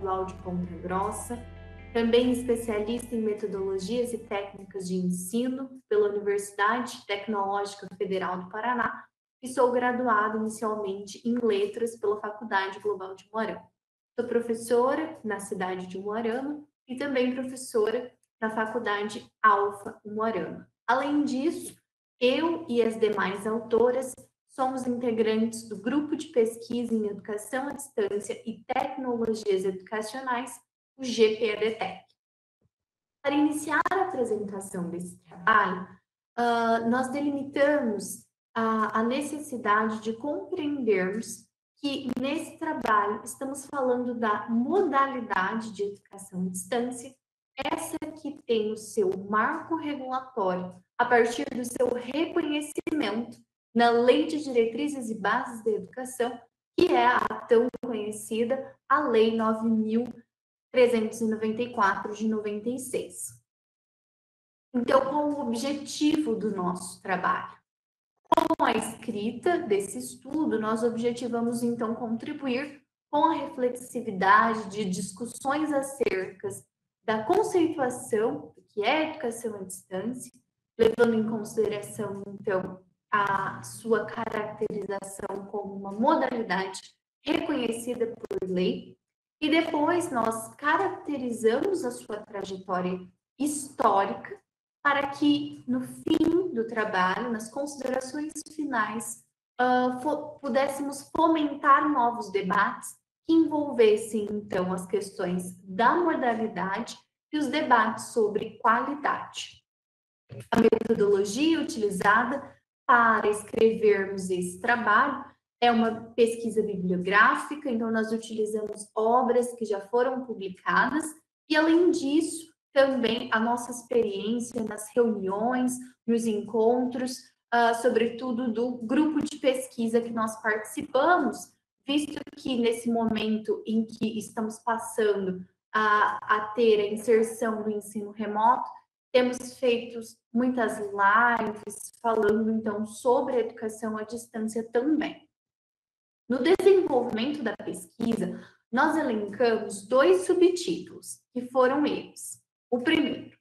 Estadual de Ponta Grossa, também especialista em metodologias e técnicas de ensino pela Universidade Tecnológica Federal do Paraná, e sou graduada inicialmente em Letras pela Faculdade Global de Umuarama. Sou professora na cidade de Umuarama e também professora na Faculdade Alfa Umuarama. Além disso, eu e as demais autoras somos integrantes do Grupo de Pesquisa em Educação à Distância e Tecnologias Educacionais, o GPEDTEC. Para iniciar a apresentação desse trabalho, nós delimitamos a necessidade de compreendermos que nesse trabalho estamos falando da modalidade de educação à distância, essa que tem o seu marco regulatório a partir do seu reconhecimento na Lei de Diretrizes e Bases da Educação, que é a tão conhecida a Lei 9.394 de 96. Então, qual o objetivo do nosso trabalho? Com a escrita desse estudo, nós objetivamos, então, contribuir com a reflexividade de discussões acerca da conceituação do que é educação à distância, levando em consideração, então, a sua caracterização como uma modalidade reconhecida por lei, e depois nós caracterizamos a sua trajetória histórica para que, no fim do trabalho, nas considerações finais, pudéssemos fomentar novos debates que envolvessem, então, as questões da modalidade e os debates sobre qualidade. A metodologia utilizada para escrevermos esse trabalho é uma pesquisa bibliográfica, então nós utilizamos obras que já foram publicadas e, além disso, também a nossa experiência nas reuniões, nos encontros, sobretudo do grupo de pesquisa que nós participamos, visto que nesse momento em que estamos passando a ter a inserção do ensino remoto, temos feito muitas lives falando, então, sobre a educação à distância também. No desenvolvimento da pesquisa, nós elencamos 2 subtítulos, que foram eles. O primeiro,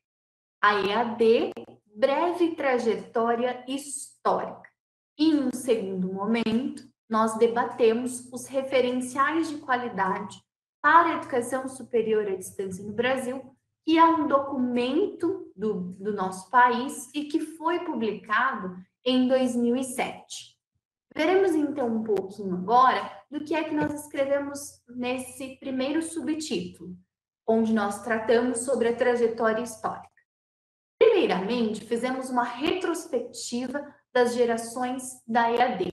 a EAD, breve trajetória histórica. E, em um segundo momento, nós debatemos os referenciais de qualidade para a educação superior à distância no Brasil, que é um documento do nosso país e que foi publicado em 2007. Veremos, então, um pouquinho agora do que é que nós escrevemos nesse primeiro subtítulo, onde nós tratamos sobre a trajetória histórica. Primeiramente, fizemos uma retrospectiva das gerações da EAD.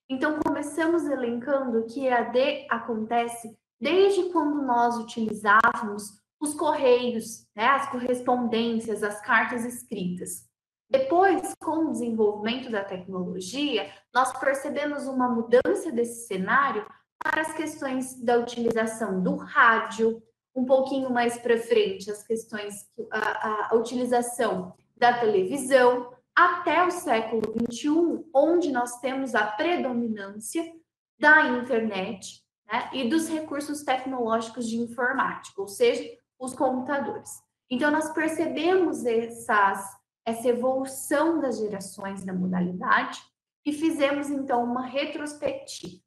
Então, começamos elencando que EAD acontece desde quando nós utilizávamos os correios, né, as correspondências, as cartas escritas. Depois, com o desenvolvimento da tecnologia, nós percebemos uma mudança desse cenário para as questões da utilização do rádio, um pouquinho mais para frente, as questões, a utilização da televisão, até o século XXI, onde nós temos a predominância da internet, né, e dos recursos tecnológicos de informática, ou seja, os computadores. Então, nós percebemos essa evolução das gerações da modalidade e fizemos, então, uma retrospectiva.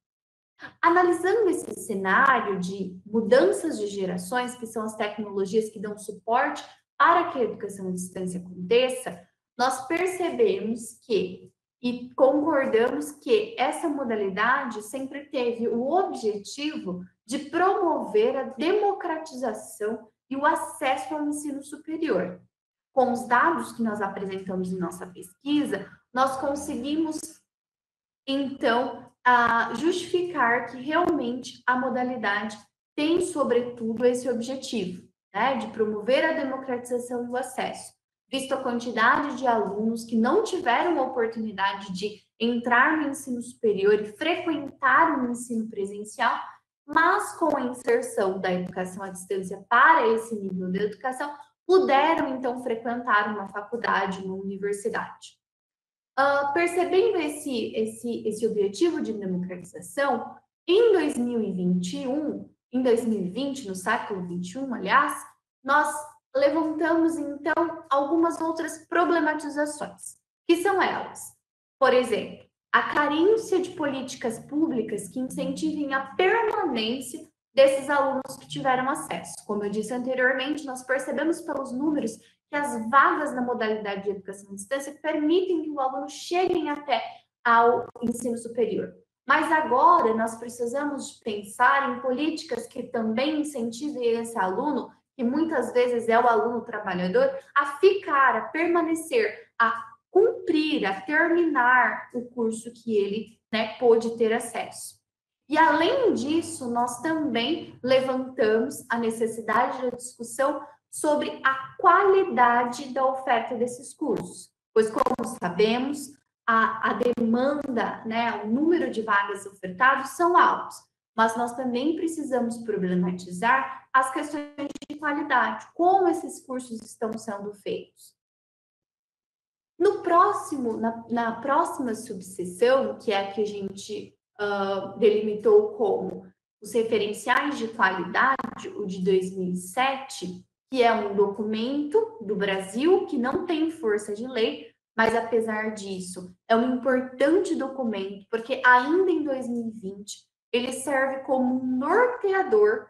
Analisando esse cenário de mudanças de gerações, que são as tecnologias que dão suporte para que a educação à distância aconteça, nós percebemos que e concordamos que essa modalidade sempre teve o objetivo de promover a democratização e o acesso ao ensino superior. Com os dados que nós apresentamos em nossa pesquisa, nós conseguimos, então, justificar que realmente a modalidade tem, sobretudo, esse objetivo, né, de promover a democratização e o acesso, visto a quantidade de alunos que não tiveram a oportunidade de entrar no ensino superior e frequentar o ensino presencial, mas com a inserção da educação à distância para esse nível de educação, puderam, então, frequentar uma faculdade, uma universidade. Percebendo esse objetivo de democratização, em 2021, em 2020, no século XXI, aliás, nós levantamos, então, algumas outras problematizações, que são elas. Por exemplo, a carência de políticas públicas que incentivem a permanência desses alunos que tiveram acesso. Como eu disse anteriormente, nós percebemos pelos números que as vagas na modalidade de educação à distância permitem que o aluno chegue até ao ensino superior. Mas agora nós precisamos pensar em políticas que também incentivem esse aluno, que muitas vezes é o aluno trabalhador, a ficar, a permanecer, a cumprir, a terminar o curso que ele, pôde ter acesso. E além disso, nós também levantamos a necessidade da discussão sobre a qualidade da oferta desses cursos, pois, como sabemos, a demanda, o número de vagas ofertadas são altos, mas nós também precisamos problematizar as questões de qualidade, como esses cursos estão sendo feitos. No próximo, na próxima subseção, que é a que a gente delimitou como os referenciais de qualidade, o de 2007, que é um documento do Brasil que não tem força de lei, mas apesar disso, é um importante documento, porque ainda em 2020, ele serve como um norteador,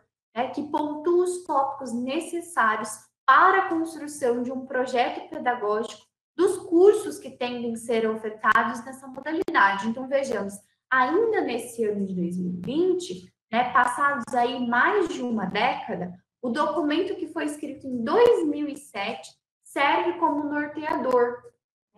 que pontua os tópicos necessários para a construção de um projeto pedagógico dos cursos que tendem a ser ofertados nessa modalidade. Então, vejamos, ainda nesse ano de 2020, passados aí mais de uma década, o documento que foi escrito em 2007 serve como norteador.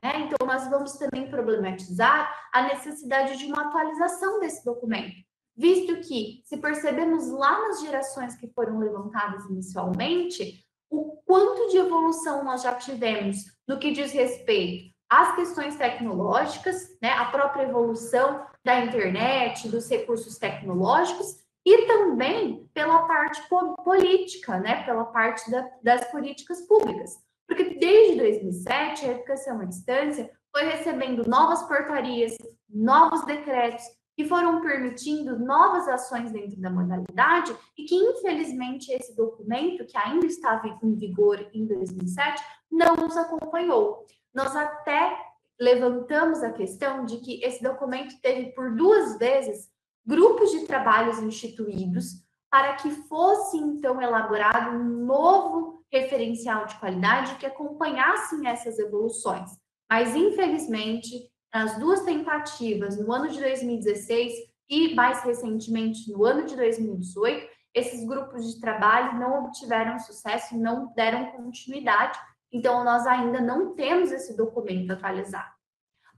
Então, nós vamos também problematizar a necessidade de uma atualização desse documento, visto que, se percebemos lá nas gerações que foram levantadas inicialmente, o quanto de evolução nós já tivemos no que diz respeito às questões tecnológicas, a própria evolução da internet, dos recursos tecnológicos, e também pela parte política, pela parte das políticas públicas. Porque desde 2007, a educação à distância foi recebendo novas portarias, novos decretos, que foram permitindo novas ações dentro da modalidade e que, infelizmente, esse documento, que ainda estava em vigor em 2007, não nos acompanhou. Nós até levantamos a questão de que esse documento teve, por 2 vezes, grupos de trabalhos instituídos para que fosse, então, elaborado um novo referencial de qualidade que acompanhassem essas evoluções. Mas, infelizmente, nas 2 tentativas, no ano de 2016 e, mais recentemente, no ano de 2018, esses grupos de trabalho não obtiveram sucesso, não deram continuidade, então nós ainda não temos esse documento atualizado.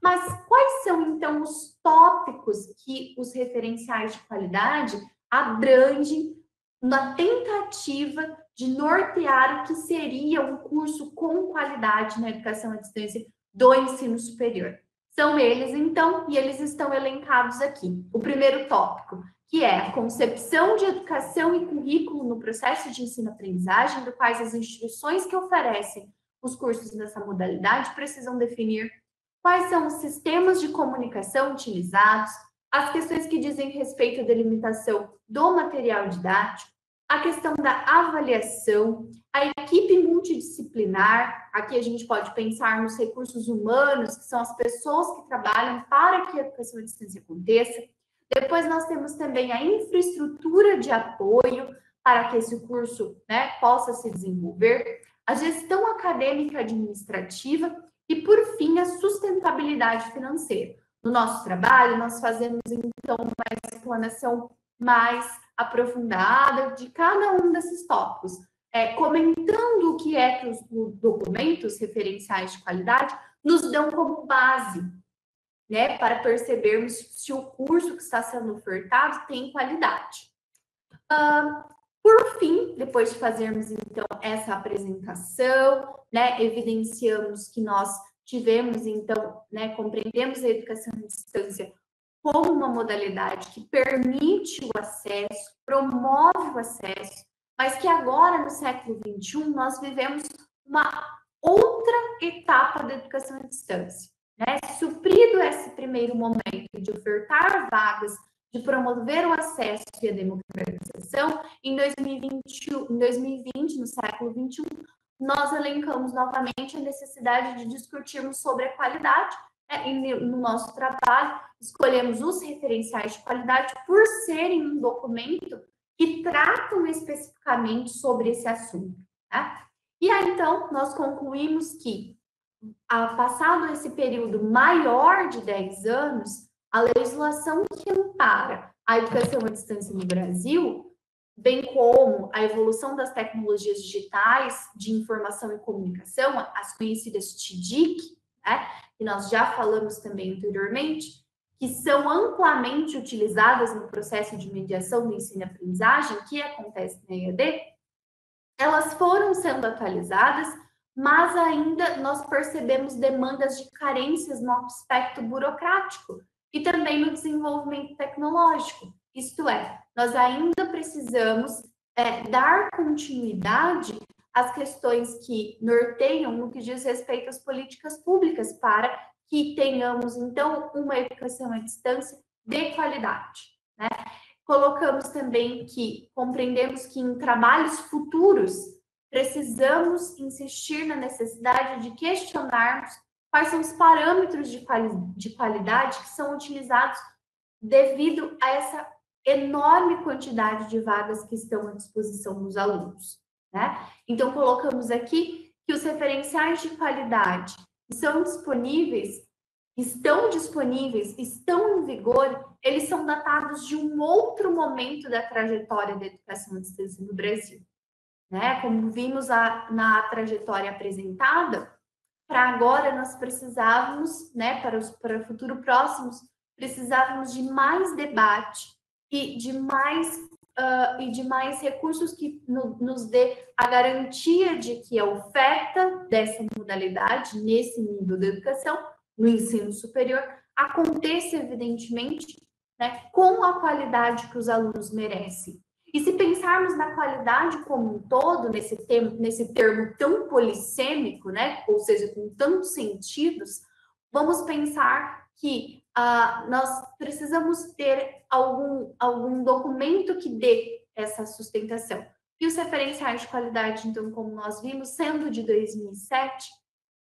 Mas quais são, então, os tópicos que os referenciais de qualidade abrangem na tentativa de nortear o que seria um curso com qualidade na educação à distância do ensino superior? São eles, então, e eles estão elencados aqui. O primeiro tópico, que é a concepção de educação e currículo no processo de ensino-aprendizagem, do quais as instituições que oferecem os cursos nessa modalidade precisam definir quais são os sistemas de comunicação utilizados, as questões que dizem respeito à delimitação do material didático, a questão da avaliação, a equipe multidisciplinar, aqui a gente pode pensar nos recursos humanos, que são as pessoas que trabalham para que a educação à distância aconteça. Depois nós temos também a infraestrutura de apoio para que esse curso, possa se desenvolver, a gestão acadêmica administrativa e, por fim, a sustentabilidade financeira. No nosso trabalho, nós fazemos, então, uma explanação mais aprofundada de cada um desses tópicos, comentando o que é que os documentos referenciais de qualidade nos dão como base, para percebermos se o curso que está sendo ofertado tem qualidade. Por fim, depois de fazermos, então, essa apresentação, evidenciamos que nós tivemos, então, compreendemos a educação à distância como uma modalidade que permite o acesso, promove o acesso, mas que agora, no século XXI, nós vivemos uma outra etapa da educação à distância. Suprido esse primeiro momento de ofertar vagas de promover o acesso e a democratização, em 2020, no século XXI, nós elencamos novamente a necessidade de discutirmos sobre a qualidade, no nosso trabalho, escolhemos os referenciais de qualidade por serem um documento que tratam especificamente sobre esse assunto. Tá? E aí, então, nós concluímos que, passado esse período maior de 10 anos, a legislação que ampara a educação à distância no Brasil, bem como a evolução das tecnologias digitais de informação e comunicação, as conhecidas TIDIC, né, que nós já falamos também anteriormente, que são amplamente utilizadas no processo de mediação do ensino e aprendizagem, que acontece na EAD, elas foram sendo atualizadas, mas ainda nós percebemos demandas de carências no aspecto burocrático e também no desenvolvimento tecnológico. Isto é, nós ainda precisamos dar continuidade às questões que norteiam no que diz respeito às políticas públicas para que tenhamos, então, uma educação à distância de qualidade, né? Colocamos também que compreendemos que em trabalhos futuros precisamos insistir na necessidade de questionarmos quais são os parâmetros de qualidade que são utilizados devido a essa enorme quantidade de vagas que estão à disposição dos alunos, né? Então, colocamos aqui que os referenciais de qualidade estão disponíveis, estão em vigor, eles são datados de um outro momento da trajetória da educação à distância no Brasil, né? Como vimos na trajetória apresentada, para agora nós precisávamos, né, para o futuro próximos, precisávamos de mais debate e de mais recursos que nos dê a garantia de que a oferta dessa modalidade nesse nível de educação, no ensino superior, aconteça evidentemente, né, com a qualidade que os alunos merecem. E se pensarmos na qualidade como um todo, nesse termo tão polissêmico, né? Ou seja, com tantos sentidos, vamos pensar que nós precisamos ter algum documento que dê essa sustentação. E os referenciais de qualidade, então, como nós vimos, sendo de 2007,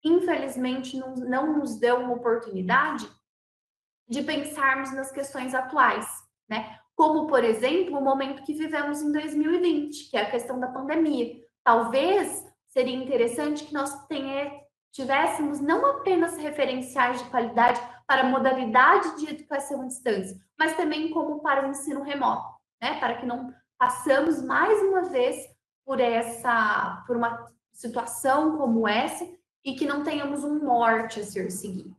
infelizmente não nos dão uma oportunidade de pensarmos nas questões atuais, né? Como, por exemplo, o momento que vivemos em 2020, que é a questão da pandemia. Talvez seria interessante que nós tivéssemos não apenas referenciais de qualidade para a modalidade de educação à distância, mas também como para o ensino remoto, né? Para que não passamos mais uma vez por uma situação como essa e que não tenhamos um norte a ser seguido.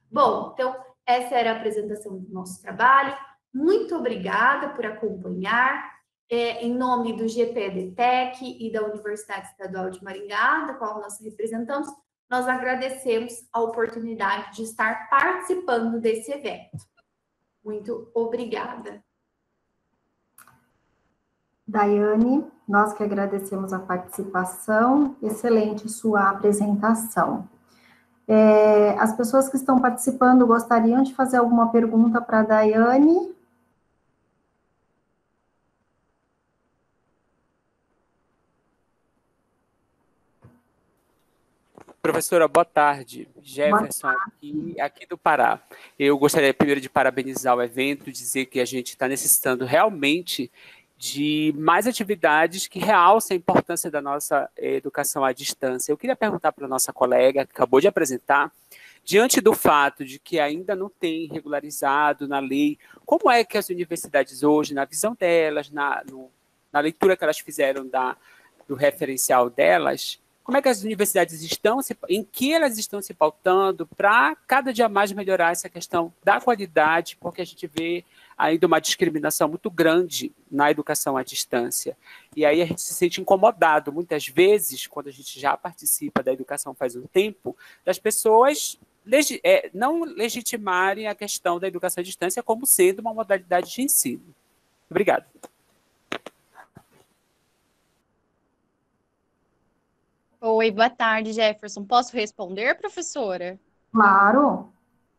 Bom, então, essa era a apresentação do nosso trabalho. Muito obrigada por acompanhar. Em nome do GPEDTEC e da Universidade Estadual de Maringá, da qual nós representamos, nós agradecemos a oportunidade de estar participando desse evento. Muito obrigada. Daiane, nós que agradecemos a participação, excelente sua apresentação. As pessoas que estão participando gostariam de fazer alguma pergunta para a Daiane? Professora, boa tarde. Jefferson, aqui do Pará. Eu gostaria primeiro de parabenizar o evento, dizer que a gente está necessitando realmente de mais atividades que realcem a importância da nossa educação à distância. Eu queria perguntar para a nossa colega, que acabou de apresentar, diante do fato de que ainda não tem regularizado na lei, como é que as universidades hoje, na visão delas, na leitura que elas fizeram do referencial delas, como é que as universidades em que elas estão se pautando para cada dia mais melhorar essa questão da qualidade, porque a gente vê ainda uma discriminação muito grande na educação à distância. E aí a gente se sente incomodado, muitas vezes, quando a gente já participa da educação faz um tempo, das pessoas não legitimarem a questão da educação à distância como sendo uma modalidade de ensino. Obrigado. Oi, boa tarde, Jefferson. Posso responder, professora? Claro.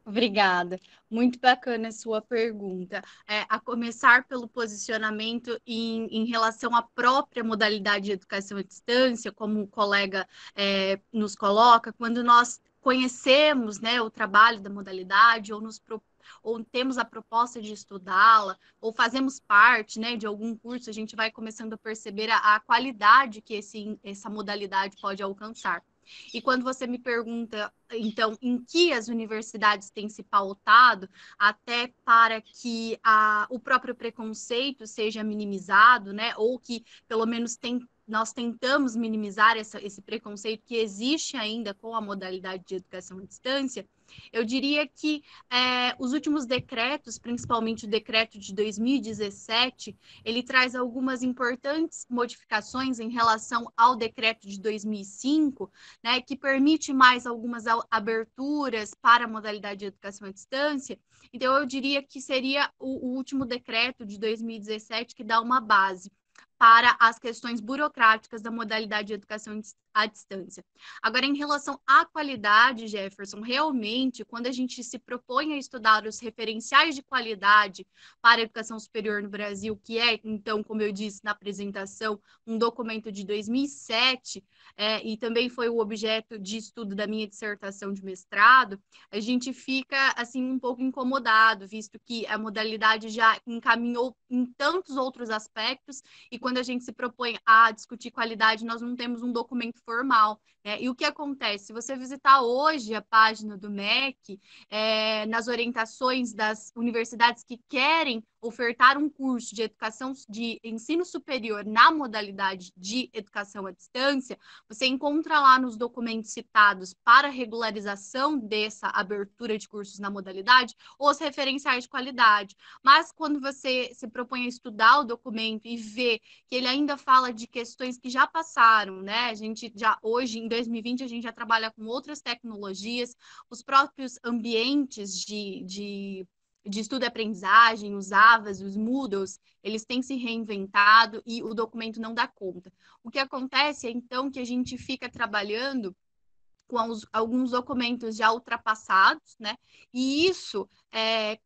Obrigada. Muito bacana a sua pergunta. A começar pelo posicionamento em relação à própria modalidade de educação à distância, como o colega nos coloca, quando nós conhecemos, né, o trabalho da modalidade ou temos a proposta de estudá-la, ou fazemos parte, né, de algum curso, a gente vai começando a perceber a qualidade que essa modalidade pode alcançar. E quando você me pergunta, então, em que as universidades têm se pautado, até para que o próprio preconceito seja minimizado, né? Ou que, pelo menos, nós tentamos minimizar esse preconceito que existe ainda com a modalidade de educação à distância, eu diria que os últimos decretos, principalmente o decreto de 2017, ele traz algumas importantes modificações em relação ao decreto de 2005, né, que permite mais algumas aberturas para a modalidade de educação à distância. Então, eu diria que seria o último decreto de 2017 que dá uma base para as questões burocráticas da modalidade de educação à distância. Agora, em relação à qualidade, Jefferson, realmente, quando a gente se propõe a estudar os referenciais de qualidade para a educação superior no Brasil, que é, então, como eu disse na apresentação, um documento de 2007, e também foi o objeto de estudo da minha dissertação de mestrado, a gente fica, assim, um pouco incomodado, visto que a modalidade já encaminhou em tantos outros aspectos, e quando a gente se propõe a discutir qualidade, nós não temos um documento formal, né? E o que acontece? Se você visitar hoje a página do MEC, nas orientações das universidades que querem ofertar um curso de educação de ensino superior na modalidade de educação à distância, você encontra lá nos documentos citados para regularização dessa abertura de cursos na modalidade os referenciais de qualidade. Mas quando você se propõe a estudar o documento e ver que ele ainda fala de questões que já passaram, né? A gente já hoje, em 2020, a gente já trabalha com outras tecnologias, os próprios ambientes de estudo e aprendizagem, os AVAs, os Moodles, eles têm se reinventado e o documento não dá conta. O que acontece é, então, que a gente fica trabalhando com alguns documentos já ultrapassados, né? E isso,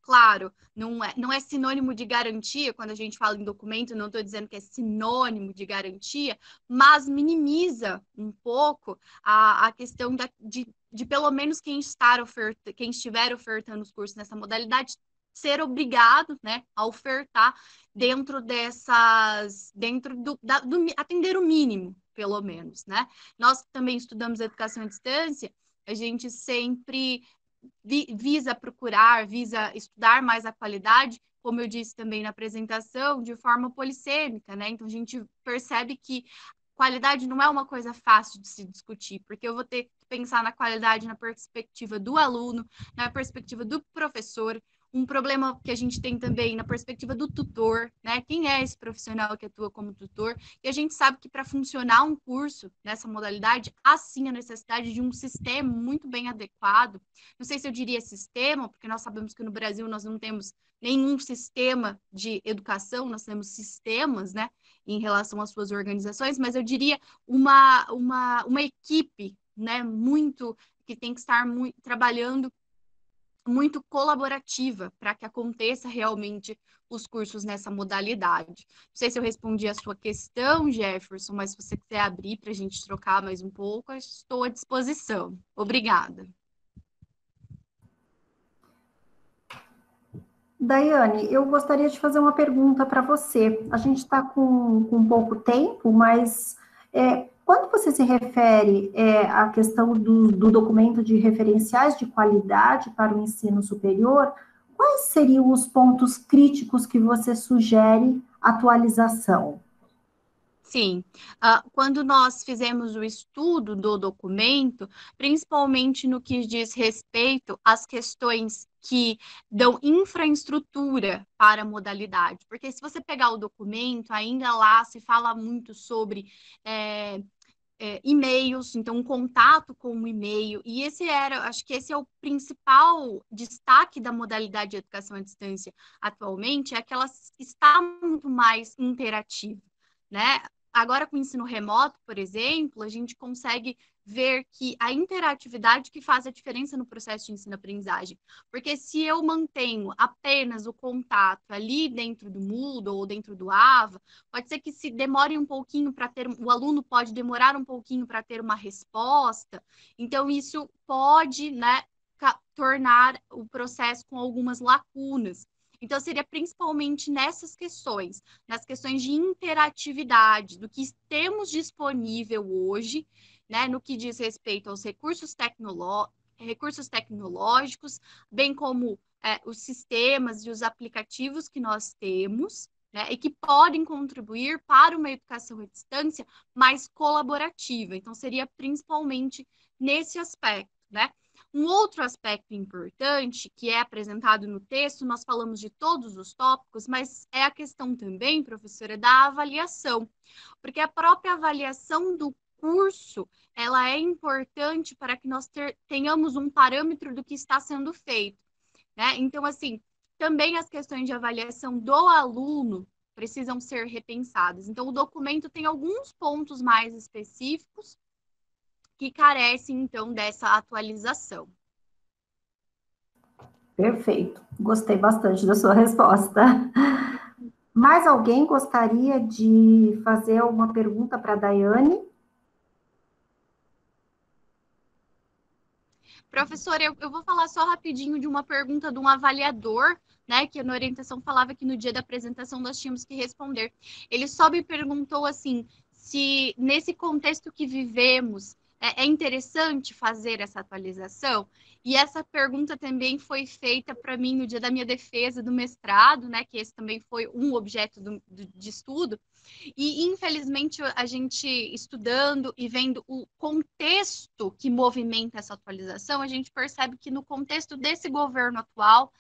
claro, não é sinônimo de garantia, quando a gente fala em documento, não estou dizendo que é sinônimo de garantia, mas minimiza um pouco a questão de pelo menos quem estiver ofertando os cursos nessa modalidade ser obrigado, né, a ofertar dentro atender o mínimo, pelo menos, né? Nós que também estudamos educação à distância, a gente sempre visa estudar mais a qualidade, como eu disse também na apresentação, de forma polissêmica, né? Então, a gente percebe que qualidade não é uma coisa fácil de se discutir, porque eu vou ter que pensar na qualidade na perspectiva do aluno, na perspectiva do professor, um problema que a gente tem também na perspectiva do tutor, né? Quem é esse profissional que atua como tutor? E a gente sabe que para funcionar um curso nessa modalidade, há sim a necessidade de um sistema muito bem adequado. Não sei se eu diria sistema, porque nós sabemos que no Brasil nós não temos nenhum sistema de educação, nós temos sistemas, né, em relação às suas organizações, mas eu diria uma equipe, né, que tem que estar trabalhando muito colaborativa para que aconteça realmente os cursos nessa modalidade. Não sei se eu respondi a sua questão, Jefferson, mas se você quiser abrir para a gente trocar mais um pouco, eu estou à disposição. Obrigada. Daiane, eu gostaria de fazer uma pergunta para você. A gente está com pouco tempo, mas quando você se refere à questão do documento de referenciais de qualidade para o ensino superior, quais seriam os pontos críticos que você sugere atualização? Sim, quando nós fizemos o estudo do documento, principalmente no que diz respeito às questões que dão infraestrutura para a modalidade, porque se você pegar o documento, ainda lá se fala muito sobre e-mails, então um contato com o e-mail, e acho que esse é o principal destaque da modalidade de educação à distância atualmente, é que ela está muito mais interativa, né? Agora, com o ensino remoto, por exemplo, a gente consegue ver que a interatividade que faz a diferença no processo de ensino-aprendizagem. Porque se eu mantenho apenas o contato ali dentro do Moodle ou dentro do AVA, pode ser que se demore um pouquinho para ter, o aluno pode demorar um pouquinho para ter uma resposta, então isso pode, né, tornar o processo com algumas lacunas. Então, seria principalmente nessas questões, nas questões de interatividade, do que temos disponível hoje, né, no que diz respeito aos recursos tecnológicos, bem como os sistemas e os aplicativos que nós temos, né, e que podem contribuir para uma educação à distância mais colaborativa. Então, seria principalmente nesse aspecto, né? Um outro aspecto importante que é apresentado no texto, nós falamos de todos os tópicos, mas é a questão também, professora, da avaliação, porque a própria avaliação do curso, ela é importante para que nós tenhamos um parâmetro do que está sendo feito, né? Então, assim, também as questões de avaliação do aluno precisam ser repensadas. Então, o documento tem alguns pontos mais específicos que carecem, então, dessa atualização. Perfeito. Gostei bastante da sua resposta. Mais alguém gostaria de fazer alguma pergunta para a Daiane? Professora, eu vou falar só rapidinho de uma pergunta de um avaliador, né, que na orientação falava que no dia da apresentação nós tínhamos que responder. Ele só me perguntou assim, se nesse contexto que vivemos, é interessante fazer essa atualização? E essa pergunta também foi feita para mim no dia da minha defesa do mestrado, né, que esse também foi um objeto de estudo. E, infelizmente, a gente estudando e vendo o contexto que movimenta essa atualização, a gente percebe que no contexto desse governo atual,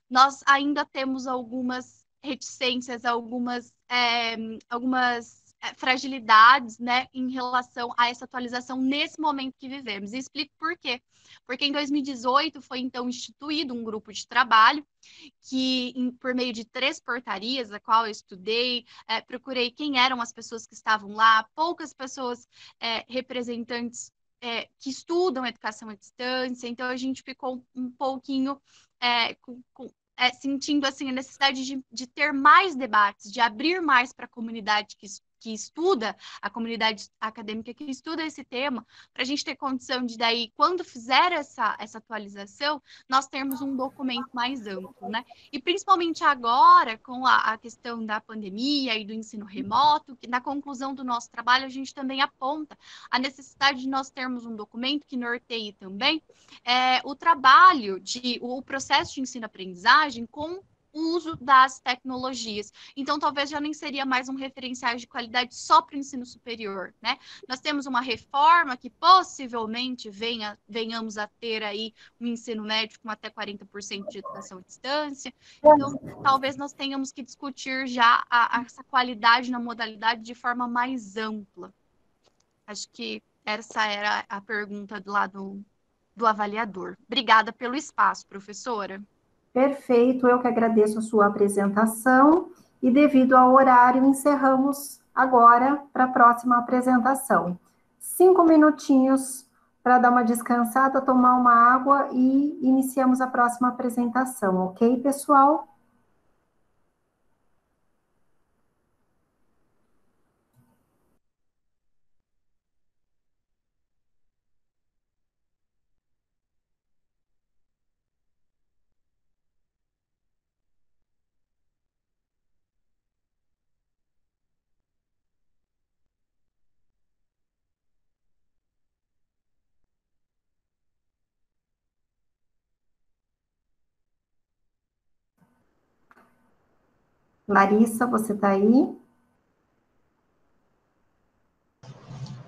nós ainda temos algumas reticências, algumas fragilidades, né, em relação a essa atualização nesse momento que vivemos. E explico por quê. Porque em 2018 foi, então, instituído um grupo de trabalho que, por meio de 3 portarias, a qual eu estudei, procurei quem eram as pessoas que estavam lá, poucas pessoas representantes que estudam educação à distância, então a gente ficou um pouquinho sentindo assim, a necessidade de ter mais debates, de abrir mais para a comunidade que estuda, a comunidade acadêmica que estuda esse tema, para a gente ter condição de daí, quando fizer essa atualização, nós termos um documento mais amplo, né? E principalmente agora, com a questão da pandemia e do ensino remoto, que na conclusão do nosso trabalho a gente também aponta a necessidade de nós termos um documento que norteie também o trabalho, o processo de ensino-aprendizagem com o uso das tecnologias. Então, talvez já nem seria mais um referencial de qualidade só para o ensino superior, né? Nós temos uma reforma que possivelmente venhamos a ter aí um ensino médio com até 40% de educação à distância. Então, talvez nós tenhamos que discutir já essa qualidade na modalidade de forma mais ampla. Acho que essa era a pergunta do lado do avaliador. Obrigada pelo espaço, professora. Perfeito, eu que agradeço a sua apresentação e devido ao horário encerramos agora para a próxima apresentação. 5 minutinhos para dar uma descansada, tomar uma água e iniciamos a próxima apresentação, ok, pessoal? Larissa, você está aí?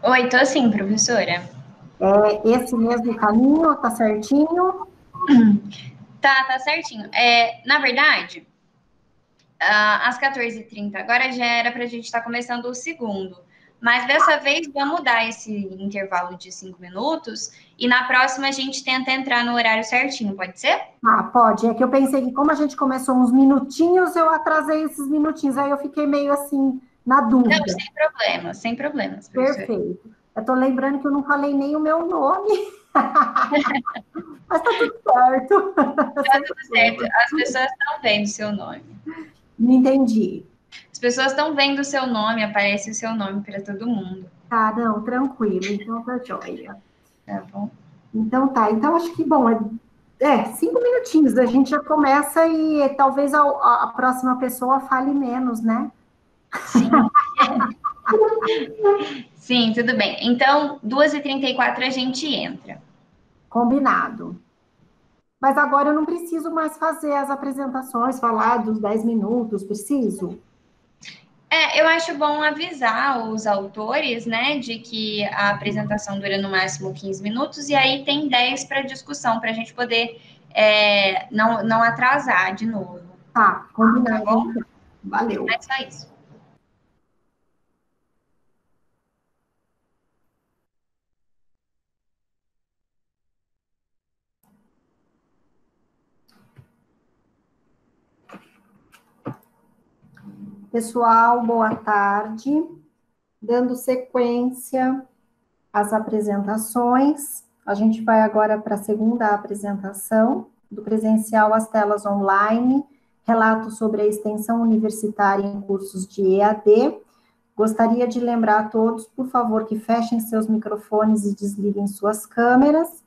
Oi, tô sim, professora. É esse mesmo caminho, tá certinho? Tá certinho. Na verdade, às 14h30, agora já era para a gente estar começando o segundo. Mas dessa vez vamos dar esse intervalo de 5 minutos e na próxima a gente tenta entrar no horário certinho, pode ser? Ah, pode. É que eu pensei que como a gente começou uns minutinhos, eu atrasei esses minutinhos, aí eu fiquei meio assim, na dúvida. Não, sem problemas, professora. Perfeito. Eu tô lembrando que eu não falei nem o meu nome. Mas tá tudo certo. Tá tudo certo. As pessoas estão vendo o seu nome. Não entendi. As pessoas estão vendo o seu nome, aparece o seu nome para todo mundo. Tá, não, tranquilo. Então tá joia. Tá bom? Então tá. Então acho que, bom, 5 minutinhos. A gente já começa e talvez a próxima pessoa fale menos, né? Sim. Sim, tudo bem. Então, 2h34 a gente entra. Combinado. Mas agora eu não preciso mais fazer as apresentações, falar dos 10 minutos, preciso? Eu acho bom avisar os autores, né, de que a apresentação dura no máximo 15 minutos e aí tem 10 para discussão, para a gente poder não atrasar de novo. Tá, Tá combinado. bom? Então. Valeu. É só isso. Pessoal, boa tarde. Dando sequência às apresentações, a gente vai agora para a segunda apresentação, do presencial às telas online, relato sobre a extensão universitária em cursos de EAD. Gostaria de lembrar a todos, por favor, que fechem seus microfones e desliguem suas câmeras.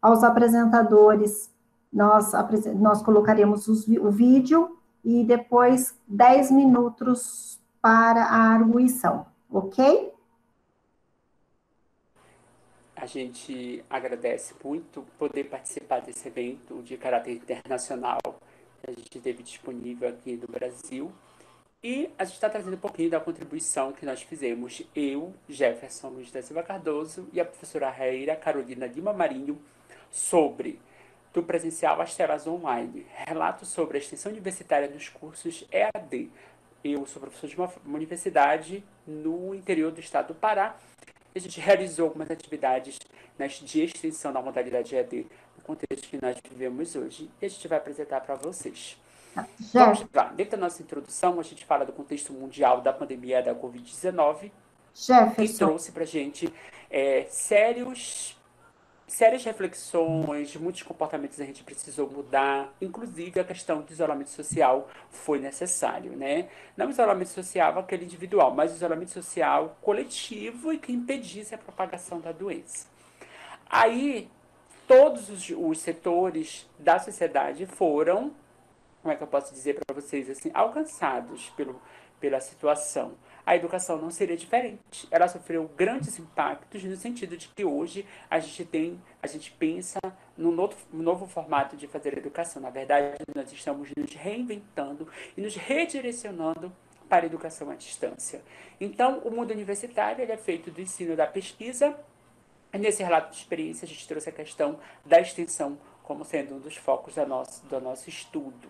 Aos apresentadores, nós colocaremos o vídeo e depois 10 minutos para a arguição, ok? A gente agradece muito poder participar desse evento de caráter internacional que a gente teve disponível aqui no Brasil. E a gente está trazendo um pouquinho da contribuição que nós fizemos, eu, Jefferson Luiz da Silva Cardoso e a professora Raíra Carolina Lima Marinho, sobre do presencial às telas online, relatos sobre a extensão universitária nos cursos EAD. Eu sou professor de uma universidade no interior do estado do Pará. A gente realizou algumas atividades de extensão na modalidade EAD, no contexto que nós vivemos hoje, e a gente vai apresentar para vocês. Vamos lá. Dentro da nossa introdução, a gente fala do contexto mundial da pandemia da Covid-19, que trouxe para a gente sérias reflexões, muitos comportamentos a gente precisou mudar, inclusive a questão do isolamento social foi necessário, né? Não isolamento social aquele individual, mas isolamento social coletivo e que impedisse a propagação da doença. Aí, todos os setores da sociedade foram, como é que eu posso dizer para vocês, assim, alcançados pela situação. A educação não seria diferente. Ela sofreu grandes impactos no sentido de que hoje a gente pensa no novo formato de fazer educação. Na verdade, nós estamos nos reinventando e nos redirecionando para a educação à distância. Então, o mundo universitário ele é feito do ensino da pesquisa. Nesse relato de experiência, a gente trouxe a questão da extensão como sendo um dos focos do nosso estudo.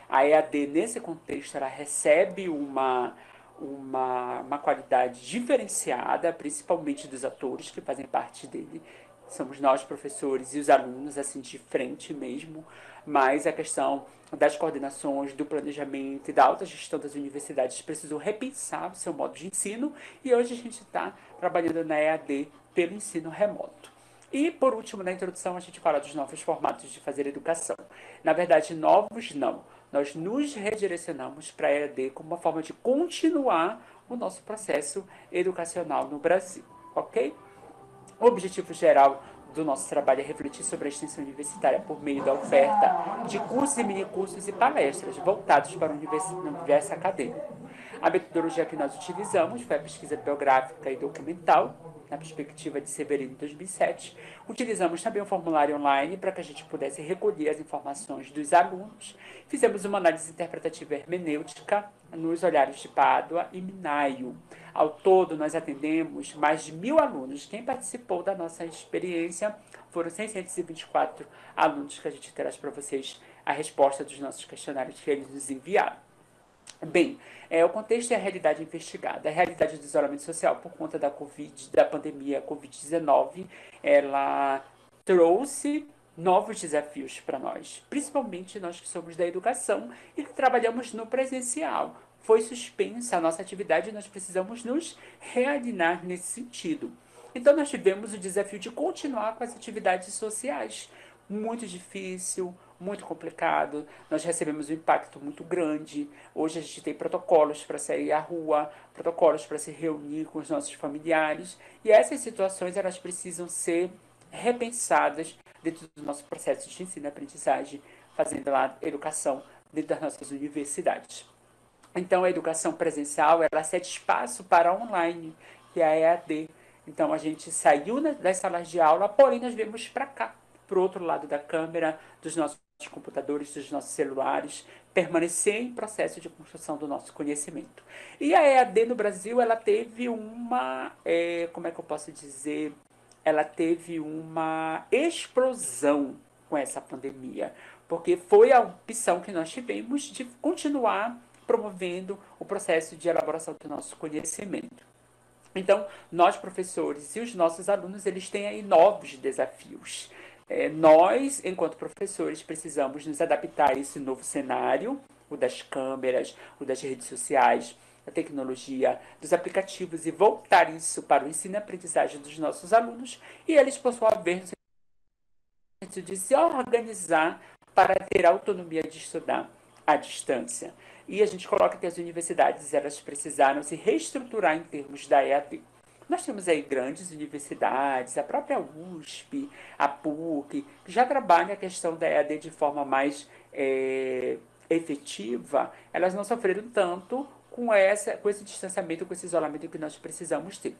A EAD, nesse contexto, ela recebe uma qualidade diferenciada, principalmente dos atores que fazem parte dele. Somos nós, professores, e os alunos, assim, de frente mesmo, mas a questão das coordenações, do planejamento e da autogestão das universidades precisou repensar o seu modo de ensino, e hoje a gente está trabalhando na EAD pelo ensino remoto. E, por último, na introdução, a gente fala dos novos formatos de fazer educação. Na verdade, novos não. Nós nos redirecionamos para a EAD como uma forma de continuar o nosso processo educacional no Brasil, ok? O objetivo geral do nosso trabalho é refletir sobre a extensão universitária por meio da oferta de cursos e minicursos e palestras voltados para o universo acadêmico. A metodologia que nós utilizamos foi a pesquisa biográfica e documental, na perspectiva de Severino de 2007. Utilizamos também um formulário online para que a gente pudesse recolher as informações dos alunos. Fizemos uma análise interpretativa hermenêutica nos olhares de Pádua e Minaio. Ao todo, nós atendemos mais de 1.000 alunos. Quem participou da nossa experiência foram 624 alunos que a gente traz para vocês a resposta dos nossos questionários que eles nos enviaram. Bem, o contexto é a realidade investigada. A realidade do isolamento social por conta da pandemia Covid-19, ela trouxe novos desafios para nós, principalmente nós que somos da educação e que trabalhamos no presencial. Foi suspensa a nossa atividade e nós precisamos nos realinhar nesse sentido. Então, nós tivemos o desafio de continuar com as atividades sociais. Muito difícil, muito complicado. Nós recebemos um impacto muito grande. Hoje a gente tem protocolos para sair à rua, protocolos para se reunir com os nossos familiares. E essas situações elas precisam ser repensadas dentro do nosso processo de ensino e aprendizagem, fazendo lá educação dentro das nossas universidades. Então, a educação presencial, ela cede espaço para online, que é a EAD. Então, a gente saiu das salas de aula, porém, nós viemos para cá, para o outro lado da câmera, dos nossos computadores, dos nossos celulares, permanecer em processo de construção do nosso conhecimento. E a EAD no Brasil, ela teve como é que eu posso dizer? Ela teve uma explosão com essa pandemia, porque foi a opção que nós tivemos de continuar promovendo o processo de elaboração do nosso conhecimento. Então, nós, professores, e os nossos alunos, eles têm aí novos desafios. Nós, enquanto professores, precisamos nos adaptar a esse novo cenário, o das câmeras, o das redes sociais, da tecnologia, dos aplicativos, e voltar isso para o ensino e aprendizagem dos nossos alunos, e eles, por sua vez, de se organizar para ter autonomia de estudar à distância. E a gente coloca que as universidades elas precisaram se reestruturar em termos da EAD. Nós temos aí grandes universidades, a própria USP, a PUC, que já trabalham a questão da EAD de forma mais efetiva. Elas não sofreram tanto com esse distanciamento, com esse isolamento que nós precisamos ter.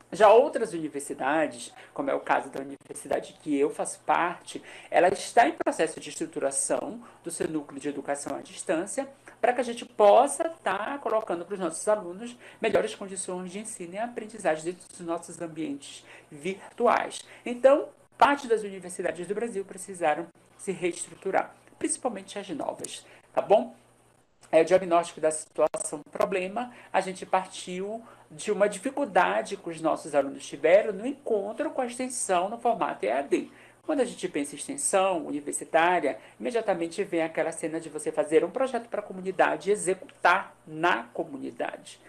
Já outras universidades, como é o caso da universidade que eu faço parte, ela está em processo de estruturação do seu núcleo de educação à distância, para que a gente possa estar colocando para os nossos alunos melhores condições de ensino e aprendizagem dentro dos nossos ambientes virtuais. Então, parte das universidades do Brasil precisaram se reestruturar, principalmente as novas, tá bom? O diagnóstico da situação problema, a gente partiu de uma dificuldade que os nossos alunos tiveram no encontro com a extensão no formato EAD. Quando a gente pensa em extensão universitária, imediatamente vem aquela cena de você fazer um projeto para a comunidade e executar na comunidade.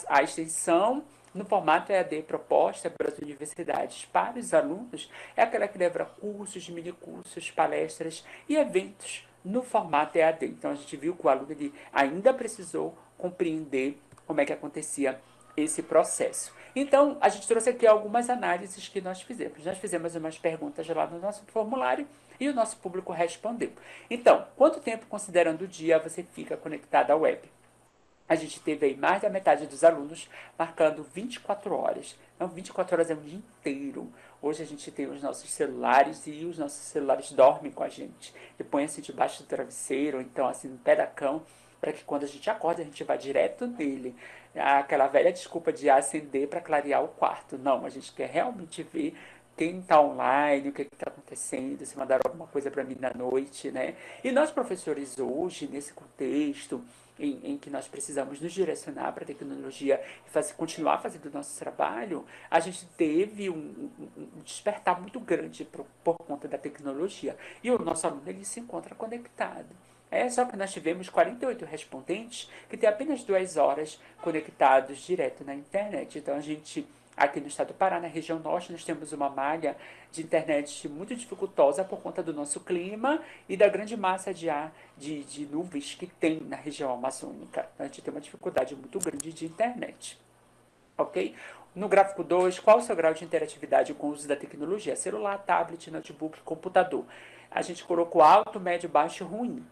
A extensão no formato EAD proposta para as universidades para os alunos é aquela que leva cursos, minicursos, palestras e eventos no formato EAD. Então, a gente viu que o aluno ele ainda precisou compreender como é que acontecia esse processo. Então, a gente trouxe aqui algumas análises que nós fizemos. Nós fizemos umas perguntas lá no nosso formulário e o nosso público respondeu. Então, quanto tempo, considerando o dia, você fica conectado à web? A gente teve aí mais da metade dos alunos marcando 24 horas. Então, 24 horas é um dia inteiro. Hoje a gente tem os nossos celulares e os nossos celulares dormem com a gente. E põe assim debaixo do travesseiro, ou então assim no pé da cama, para que quando a gente acorda, a gente vá direto nele. Aquela velha desculpa de acender para clarear o quarto. Não, a gente quer realmente ver quem está online, o que está acontecendo, se mandaram alguma coisa para mim na noite, né? E nós, professores, hoje, nesse contexto em que nós precisamos nos direcionar para a tecnologia e continuar fazendo o nosso trabalho, a gente teve um despertar muito grande por conta da tecnologia. E o nosso aluno ele se encontra conectado. Só que nós tivemos 48 respondentes que têm apenas 2 horas conectados direto na internet. Então, a gente, aqui no estado do Pará, na região norte, nós temos uma malha de internet muito dificultosa por conta do nosso clima e da grande massa de ar, de nuvens que tem na região amazônica. Então, a gente tem uma dificuldade muito grande de internet. Ok? No gráfico 2, qual o seu grau de interatividade com o uso da tecnologia? Celular, tablet, notebook, computador. A gente colocou alto, médio, baixo e ruim.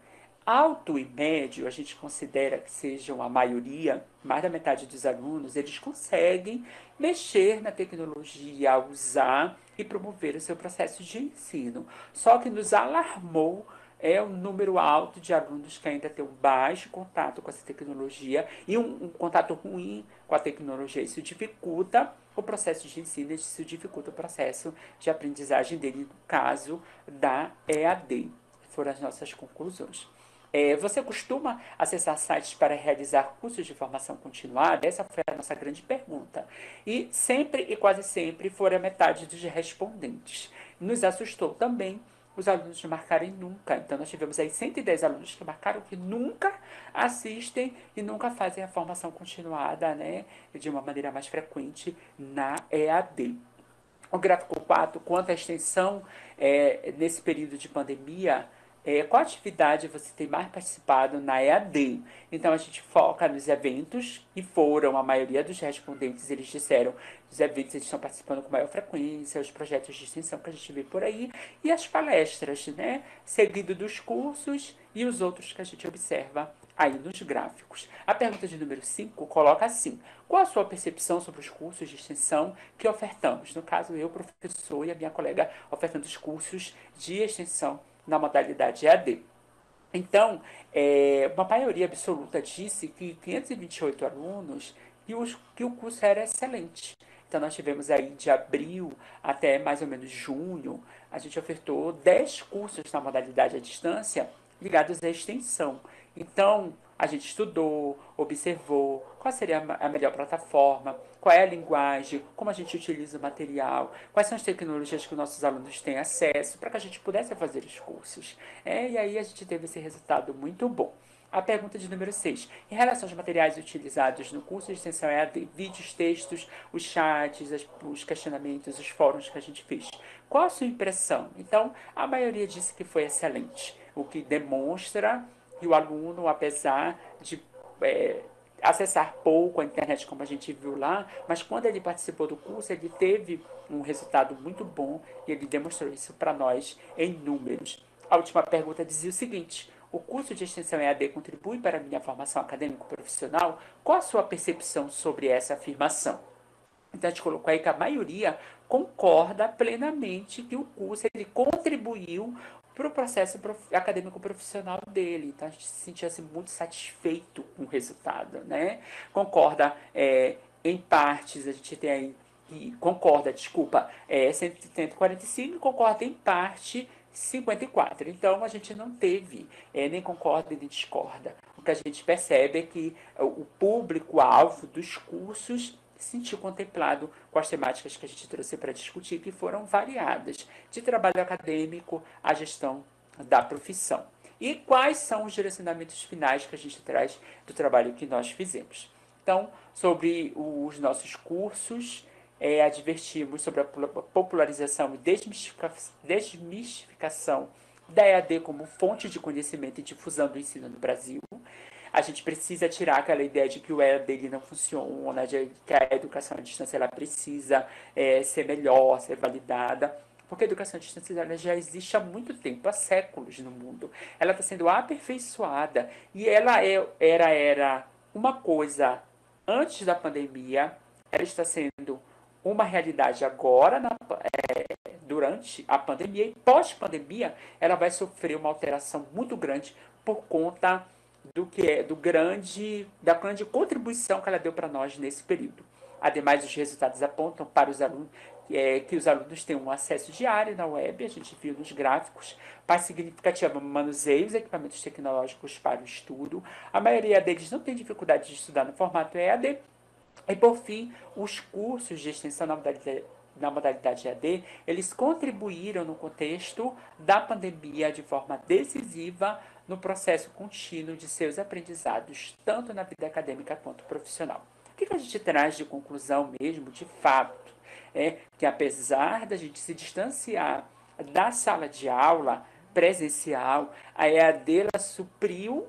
Alto e médio, a gente considera que sejam a maioria, mais da metade dos alunos, eles conseguem mexer na tecnologia, usar e promover o seu processo de ensino. Só que nos alarmou um número alto de alunos que ainda têm um baixo contato com essa tecnologia e um contato ruim com a tecnologia. Isso dificulta o processo de ensino, isso dificulta o processo de aprendizagem dele, no caso da EAD. Foram as nossas conclusões. Você costuma acessar sites para realizar cursos de formação continuada? Essa foi a nossa grande pergunta. E sempre e quase sempre foram a metade dos respondentes. Nos assustou também os alunos não marcarem nunca. Então, nós tivemos aí 110 alunos que marcaram que nunca assistem e nunca fazem a formação continuada, né, de uma maneira mais frequente na EAD. O gráfico 4, quanto à extensão nesse período de pandemia, qual atividade você tem mais participado na EAD? Então, a gente foca nos eventos, e foram, a maioria dos respondentes, eles disseram, os eventos eles estão participando com maior frequência, os projetos de extensão que a gente vê por aí, e as palestras, né? Seguido dos cursos e os outros que a gente observa aí nos gráficos. A pergunta de número 5 coloca assim: qual a sua percepção sobre os cursos de extensão que ofertamos? No caso, eu, professor, e a minha colega ofertando os cursos de extensão na modalidade EAD. Então, uma maioria absoluta disse que 528 alunos que o curso era excelente. Então, nós tivemos aí de abril até mais ou menos junho, a gente ofertou 10 cursos na modalidade à distância ligados à extensão. Então, a gente estudou, observou qual seria a melhor plataforma, qual é a linguagem, como a gente utiliza o material, quais são as tecnologias que os nossos alunos têm acesso, para que a gente pudesse fazer os cursos. E aí a gente teve esse resultado muito bom. A pergunta de número 6. Em relação aos materiais utilizados no curso de extensão EAD, vídeos, textos, os chats, os questionamentos, os fóruns que a gente fez, qual a sua impressão? Então, a maioria disse que foi excelente, o que demonstra que o aluno, apesar de acessar pouco a internet, como a gente viu lá, mas quando ele participou do curso, ele teve um resultado muito bom e ele demonstrou isso para nós em números. A última pergunta dizia o seguinte: o curso de extensão EAD contribui para a minha formação acadêmico-profissional? Qual a sua percepção sobre essa afirmação? Então, a gente colocou aí que a maioria concorda plenamente que o curso ele contribuiu para o processo acadêmico profissional dele. Então, a gente se sentia assim, muito satisfeito com o resultado, né? Concorda em partes, a gente tem aí, concorda, desculpa, 145, concorda em parte 54. Então, a gente não teve nem concorda nem discorda. O que a gente percebe é que o público-alvo dos cursos se sentiu contemplado com as temáticas que a gente trouxe para discutir, que foram variadas, de trabalho acadêmico à gestão da profissão. E quais são os direcionamentos finais que a gente traz do trabalho que nós fizemos? Então, sobre os nossos cursos, advertimos sobre a popularização e desmistificação da EAD como fonte de conhecimento e difusão do ensino no Brasil. A gente precisa tirar aquela ideia de que o EAD não funciona, de que a educação à distância ela precisa ser melhor, ser validada, porque a educação à distância ela já existe há muito tempo, há séculos no mundo. Ela está sendo aperfeiçoada e ela era uma coisa antes da pandemia, ela está sendo uma realidade agora, durante a pandemia, e pós-pandemia, ela vai sofrer uma alteração muito grande por conta da grande contribuição que ela deu para nós nesse período. Ademais, os resultados apontam para os alunos que os alunos têm um acesso diário na web, a gente viu nos gráficos, parte significativa manuseio os equipamentos tecnológicos para o estudo. A maioria deles não tem dificuldade de estudar no formato EAD. E, por fim, os cursos de extensão na modalidade EAD, eles contribuíram no contexto da pandemia de forma decisiva no processo contínuo de seus aprendizados, tanto na vida acadêmica quanto profissional. O que a gente traz de conclusão mesmo, de fato, é que apesar da gente se distanciar da sala de aula presencial, a EAD ela supriu,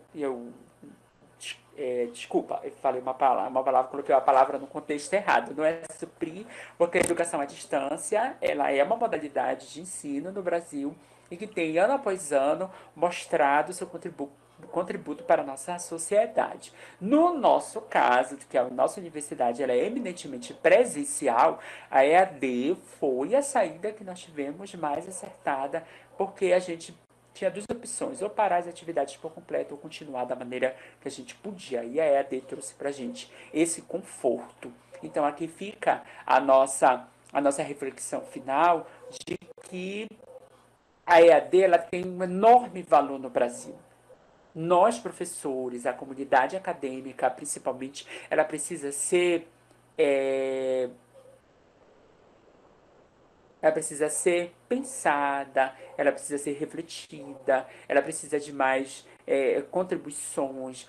desculpa, eu falei uma palavra, coloquei a palavra no contexto errado, não é suprir, porque a educação à distância, ela é uma modalidade de ensino no Brasil e que tem, ano após ano, mostrado seu contributo para a nossa sociedade. No nosso caso, que a nossa universidade ela é eminentemente presencial, a EAD foi a saída que nós tivemos mais acertada, porque a gente tinha duas opções, ou parar as atividades por completo ou continuar da maneira que a gente podia. E a EAD trouxe para a gente esse conforto. Então, aqui fica a nossa reflexão final de que a EAD ela tem um enorme valor no Brasil. Nós, professores, a comunidade acadêmica, principalmente, ela precisa ser ela precisa ser pensada, ela precisa ser refletida, ela precisa de mais contribuições.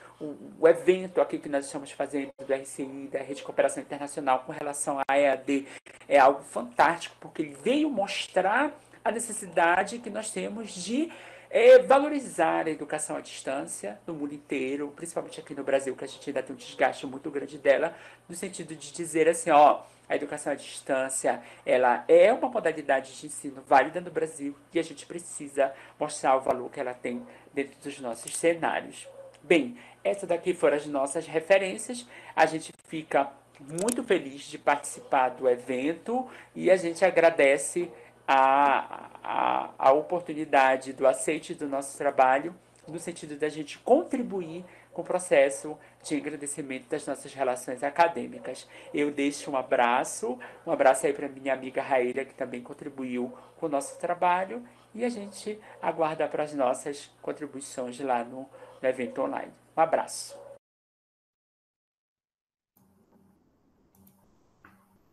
O evento aqui que nós estamos fazendo do RCI, da Rede de Cooperação Internacional, com relação à EAD, é algo fantástico, porque ele veio mostrar a necessidade que nós temos de valorizar a educação à distância no mundo inteiro, principalmente aqui no Brasil, que a gente ainda tem um desgaste muito grande dela, no sentido de dizer assim, ó, a educação à distância, ela é uma modalidade de ensino válida no Brasil e a gente precisa mostrar o valor que ela tem dentro dos nossos cenários. Bem, essas daqui foram as nossas referências. A gente fica muito feliz de participar do evento e a gente agradece a oportunidade do aceite do nosso trabalho, no sentido da gente contribuir com o processo de engrandecimento das nossas relações acadêmicas. Eu deixo um abraço aí para minha amiga Raíra, que também contribuiu com o nosso trabalho, e a gente aguarda para as nossas contribuições lá no evento online. Um abraço.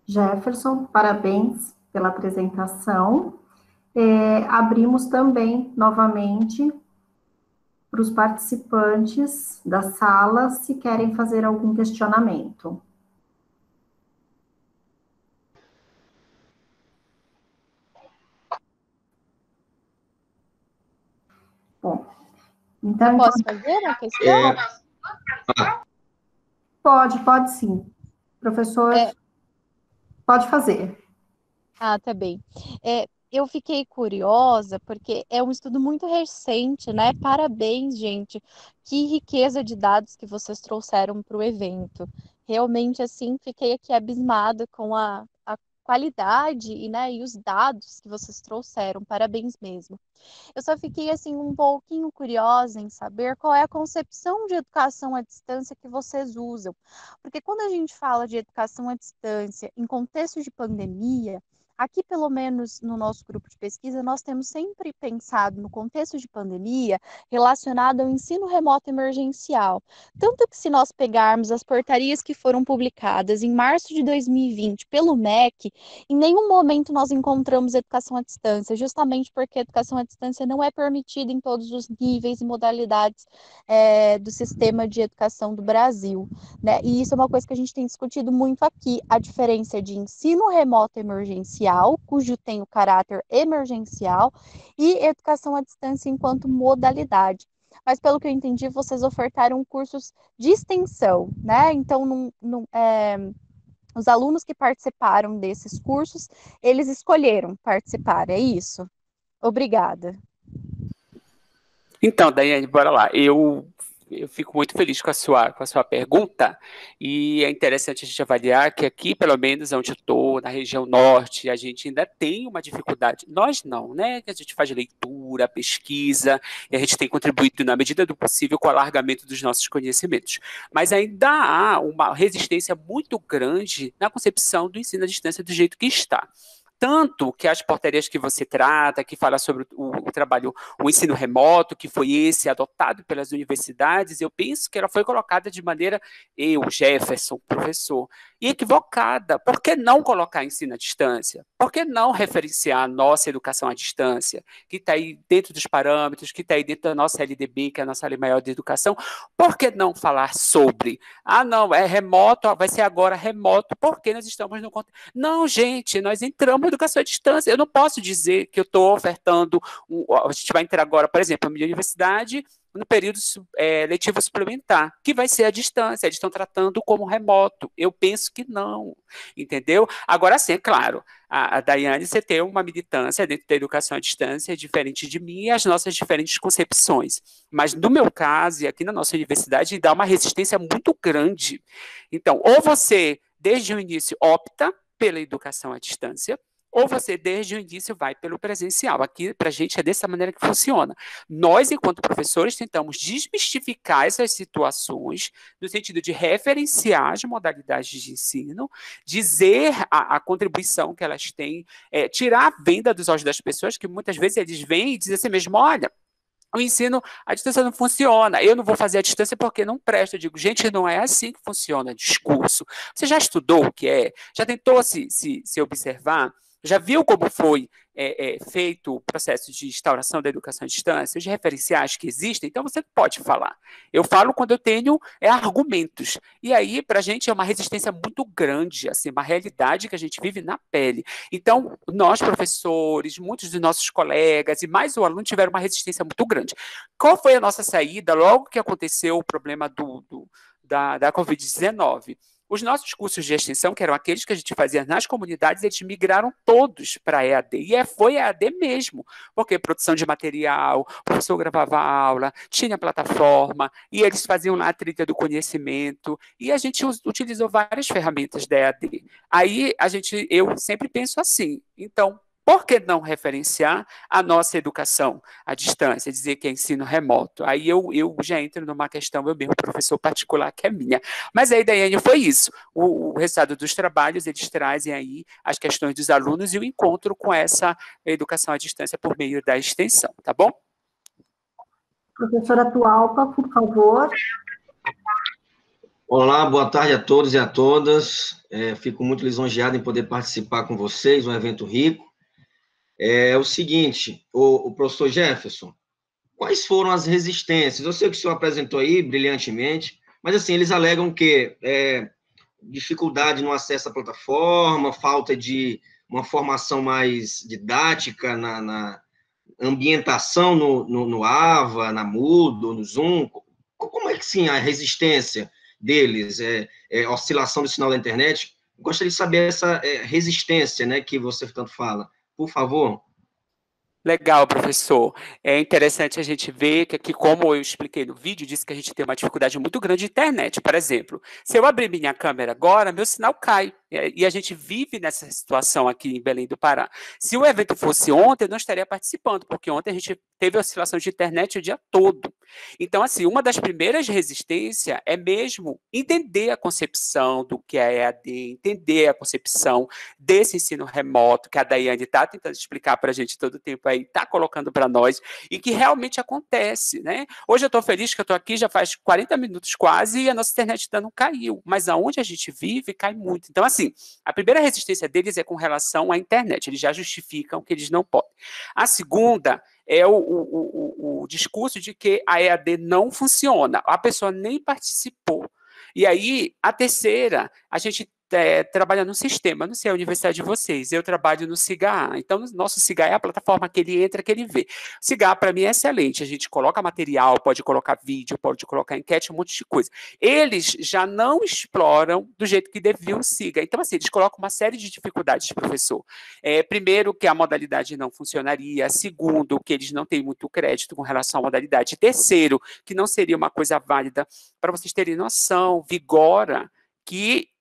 Jefferson, parabéns pela apresentação. Abrimos também, novamente, para os participantes da sala, se querem fazer algum questionamento. Bom, então... Eu posso fazer uma questão? Pode sim. Professor, pode fazer. Ah, tá bem. Eu fiquei curiosa, porque é um estudo muito recente, né? Parabéns, gente. Que riqueza de dados que vocês trouxeram para o evento. Realmente, assim, fiquei aqui abismada com a qualidade e os dados que vocês trouxeram. Parabéns mesmo. Eu só fiquei, assim, um pouquinho curiosa em saber qual é a concepção de educação à distância que vocês usam. Porque quando a gente fala de educação à distância em contexto de pandemia, aqui, pelo menos no nosso grupo de pesquisa, nós temos sempre pensado no contexto de pandemia relacionado ao ensino remoto emergencial. Tanto que, se nós pegarmos as portarias que foram publicadas em março de 2020 pelo MEC, em nenhum momento nós encontramos educação à distância, justamente porque a educação à distância não é permitida em todos os níveis e modalidades do sistema de educação do Brasil, né? E isso é uma coisa que a gente tem discutido muito aqui, a diferença de ensino remoto emergencial, cujo tem o caráter emergencial, e educação à distância enquanto modalidade. Mas, pelo que eu entendi, vocês ofertaram cursos de extensão, né? Então, os alunos que participaram desses cursos, eles escolheram participar, é isso? Obrigada. Então, Daiane, bora lá. Eu fico muito feliz com a sua pergunta, e é interessante a gente avaliar que aqui, pelo menos onde eu estou, na região norte, a gente ainda tem uma dificuldade. Nós não, né? Que a gente faz leitura, pesquisa, e a gente tem contribuído na medida do possível com o alargamento dos nossos conhecimentos. Mas ainda há uma resistência muito grande na concepção do ensino à distância do jeito que está. Tanto que as portarias que você trata, que fala sobre o trabalho, o ensino remoto, que foi esse adotado pelas universidades, eu penso que ela foi colocada de maneira, Jefferson, professor, equivocada. Por que não colocar ensino à distância? Por que não referenciar a nossa educação à distância, que está aí dentro dos parâmetros, que está aí dentro da nossa LDB, que é a nossa Lei Maior de Educação? Por que não falar sobre? Ah, não, é remoto, vai ser agora remoto, porque nós estamos no contexto. Não, gente, nós entramos na educação à distância. Eu não posso dizer que eu estou ofertando, a gente vai entrar agora, por exemplo, a minha universidade, no período letivo suplementar, que vai ser à distância, eles estão tratando como remoto. Eu penso que não, entendeu? Agora sim, é claro, a Daiane, você tem uma militância dentro da educação à distância diferente de mim e as nossas diferentes concepções. Mas no meu caso, e aqui na nossa universidade, dá uma resistência muito grande. Então, ou você, desde o início, opta pela educação à distância, ou você, desde o início, vai pelo presencial. Aqui, para a gente, é dessa maneira que funciona. Nós, enquanto professores, tentamos desmistificar essas situações, no sentido de referenciar as modalidades de ensino, dizer a contribuição que elas têm, tirar a venda dos olhos das pessoas, que muitas vezes eles vêm e dizem assim mesmo, olha, o ensino à distância não funciona, eu não vou fazer à distância porque não presta. Eu digo, gente, não é assim que funciona discurso. Você já estudou o que é? Já tentou se observar? Já viu como foi feito o processo de instauração da educação à distância, os referenciais que existem? Então, você pode falar. Eu falo quando eu tenho argumentos. E aí, para a gente, é uma resistência muito grande, assim, uma realidade que a gente vive na pele. Então, nós, professores, muitos dos nossos colegas e mais o aluno tiveram uma resistência muito grande. Qual foi a nossa saída logo que aconteceu o problema da Covid-19? Os nossos cursos de extensão, que eram aqueles que a gente fazia nas comunidades, eles migraram todos para EAD. E foi EAD mesmo, porque produção de material, o professor gravava a aula, tinha plataforma, e eles faziam lá a trilha do conhecimento, e a gente utilizou várias ferramentas da EAD. Aí eu sempre penso assim, então, por que não referenciar a nossa educação à distância, dizer que é ensino remoto? Aí eu já entro numa questão, eu mesmo, professor particular, que é minha. Mas aí, Daiane, foi isso. O resultado dos trabalhos, eles trazem aí as questões dos alunos e o encontro com essa educação à distância por meio da extensão, tá bom? Professora Tualpa, por favor. Olá, boa tarde a todos e a todas. Fico muito lisonjeado em poder participar com vocês, um evento rico. É o seguinte, o professor Jefferson, quais foram as resistências? Eu sei que o senhor apresentou aí brilhantemente, mas assim, eles alegam que dificuldade no acesso à plataforma, falta de uma formação mais didática na ambientação no AVA, na Moodle, no Zoom. Como é que sim a resistência deles, oscilação do sinal da internet? Eu gostaria de saber essa resistência, né, que você tanto fala. Por favor. Legal, professor. É interessante a gente ver que aqui, como eu expliquei no vídeo, disse que a gente tem uma dificuldade muito grande de internet. Por exemplo, se eu abrir minha câmera agora, meu sinal cai. E a gente vive nessa situação aqui em Belém do Pará. Se o evento fosse ontem, eu não estaria participando, porque ontem a gente teve oscilação de internet o dia todo. Então, assim, uma das primeiras resistências é mesmo entender a concepção do que é EAD, entender a concepção desse ensino remoto, que a Daiane está tentando explicar para a gente todo o tempo aí, está colocando para nós, e que realmente acontece, né? Hoje eu estou feliz que eu estou aqui, já faz 40 minutos quase, e a nossa internet ainda não caiu, mas aonde a gente vive, cai muito. Então, assim, a primeira resistência deles é com relação à internet, eles já justificam que eles não podem. A segunda é o discurso de que a EAD não funciona, a pessoa nem participou. E aí, a terceira, a gente trabalha no sistema, não sei a universidade de vocês, eu trabalho no SIGA. Então, o nosso SIGA é a plataforma que ele entra, que ele vê. O SIGA, para mim, é excelente, a gente coloca material, pode colocar vídeo, pode colocar enquete, um monte de coisa. Eles já não exploram do jeito que devia o SIGA. Então, assim, eles colocam uma série de dificuldades, professor. Primeiro, que a modalidade não funcionaria. Segundo, que eles não têm muito crédito com relação à modalidade. Terceiro, que não seria uma coisa válida. Para vocês terem noção, vigora que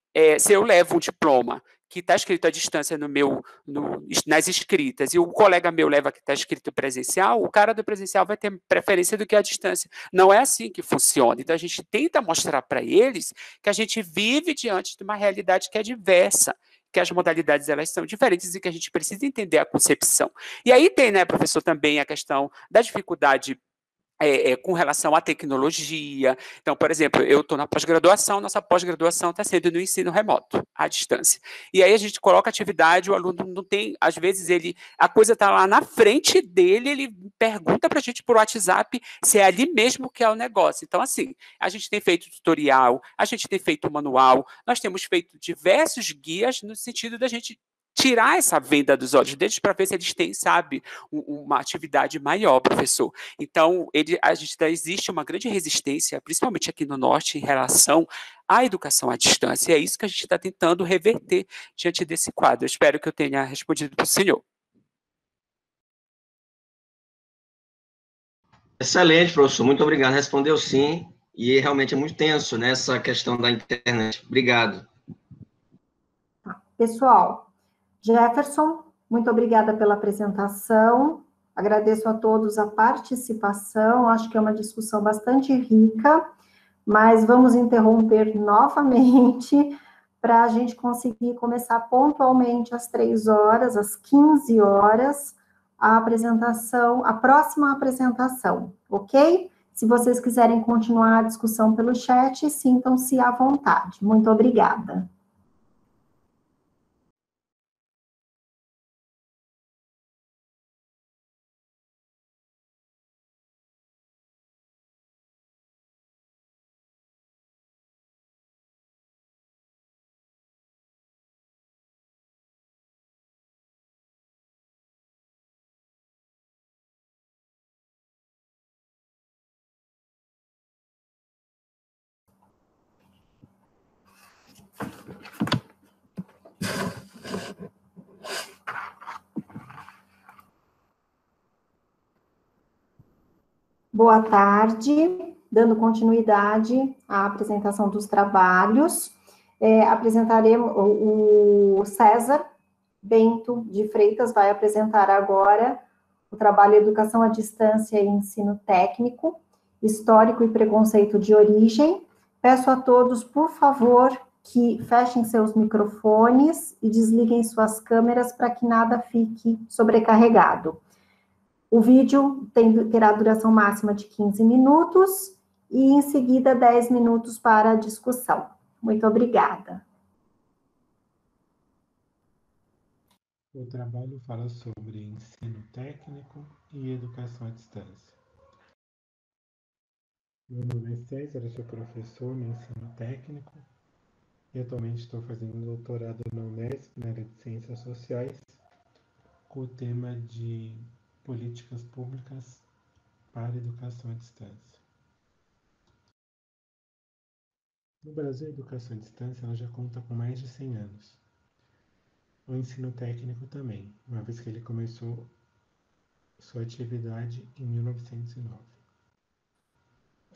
se eu levo um diploma que está escrito à distância nas escritas, e o colega meu leva que está escrito presencial, o cara do presencial vai ter preferência do que a distância. Não é assim que funciona. Então, a gente tenta mostrar para eles que a gente vive diante de uma realidade que é diversa, que as modalidades elas são diferentes e que a gente precisa entender a concepção. E aí tem, né, professor, também a questão da dificuldade com relação à tecnologia. Então, por exemplo, eu estou na pós-graduação, nossa pós-graduação está sendo no ensino remoto, à distância. E aí a gente coloca atividade, o aluno não tem, às vezes a coisa está lá na frente dele, ele pergunta para a gente por WhatsApp se é ali mesmo que é o negócio. Então, assim, a gente tem feito tutorial, a gente tem feito manual, nós temos feito diversos guias no sentido da gente tirar essa venda dos olhos deles para ver se eles têm, sabe, uma atividade maior, professor. Então, existe uma grande resistência, principalmente aqui no Norte, em relação à educação à distância. E é isso que a gente está tentando reverter diante desse quadro. Eu espero que eu tenha respondido para o senhor. Excelente, professor. Muito obrigado. Respondeu sim. E realmente é muito tenso, né, essa questão da internet. Obrigado. Pessoal, Jefferson, muito obrigada pela apresentação, agradeço a todos a participação, acho que é uma discussão bastante rica, mas vamos interromper novamente para a gente conseguir começar pontualmente às 3 horas, às 15 horas, a apresentação, a próxima apresentação, ok? Se vocês quiserem continuar a discussão pelo chat, sintam-se à vontade. Muito obrigada. Boa tarde, dando continuidade à apresentação dos trabalhos. Apresentaremos o César Bento de Freitas vai apresentar agora o trabalho Educação à Distância e Ensino Técnico, Histórico e Preconceito de Origem. Peço a todos, por favor, que fechem seus microfones e desliguem suas câmeras para que nada fique sobrecarregado. O vídeo terá duração máxima de 15 minutos e, em seguida, 10 minutos para a discussão. Muito obrigada. O trabalho fala sobre ensino técnico e educação à distância. Meu nome é César, eu sou professor no ensino técnico e atualmente estou fazendo doutorado na Unesp, na área de Ciências Sociais, com o tema de políticas públicas para a educação à distância. No Brasil, a educação à distância ela já conta com mais de 100 anos. O ensino técnico também, uma vez que ele começou sua atividade em 1909.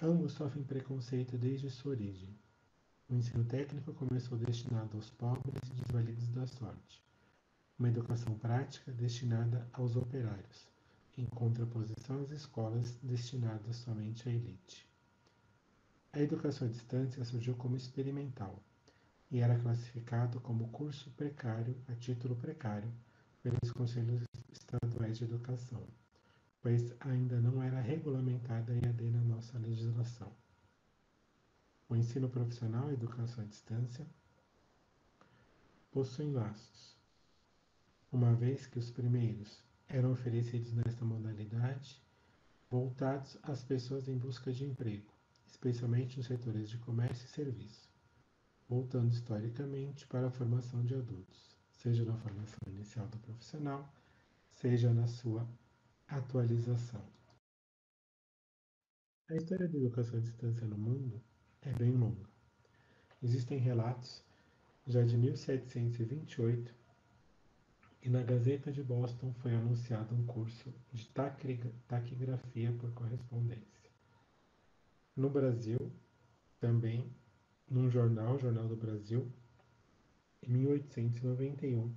Ambos sofrem preconceito desde sua origem. O ensino técnico começou destinado aos pobres e desvalidos da sorte, uma educação prática destinada aos operários, em contraposição às escolas destinadas somente à elite. A educação à distância surgiu como experimental e era classificado como curso precário a título precário pelos conselhos estaduais de educação, pois ainda não era regulamentada a EAD na nossa legislação. O ensino profissional e a educação à distância possuem laços, uma vez que os primeiros eram oferecidos nesta modalidade voltados às pessoas em busca de emprego, especialmente nos setores de comércio e serviço, voltando historicamente para a formação de adultos, seja na formação inicial do profissional, seja na sua atualização. A história da educação à distância no mundo é bem longa. Existem relatos já de 1728 e na Gazeta de Boston foi anunciado um curso de taquigrafia por correspondência. No Brasil, também, num jornal, Jornal do Brasil, em 1891,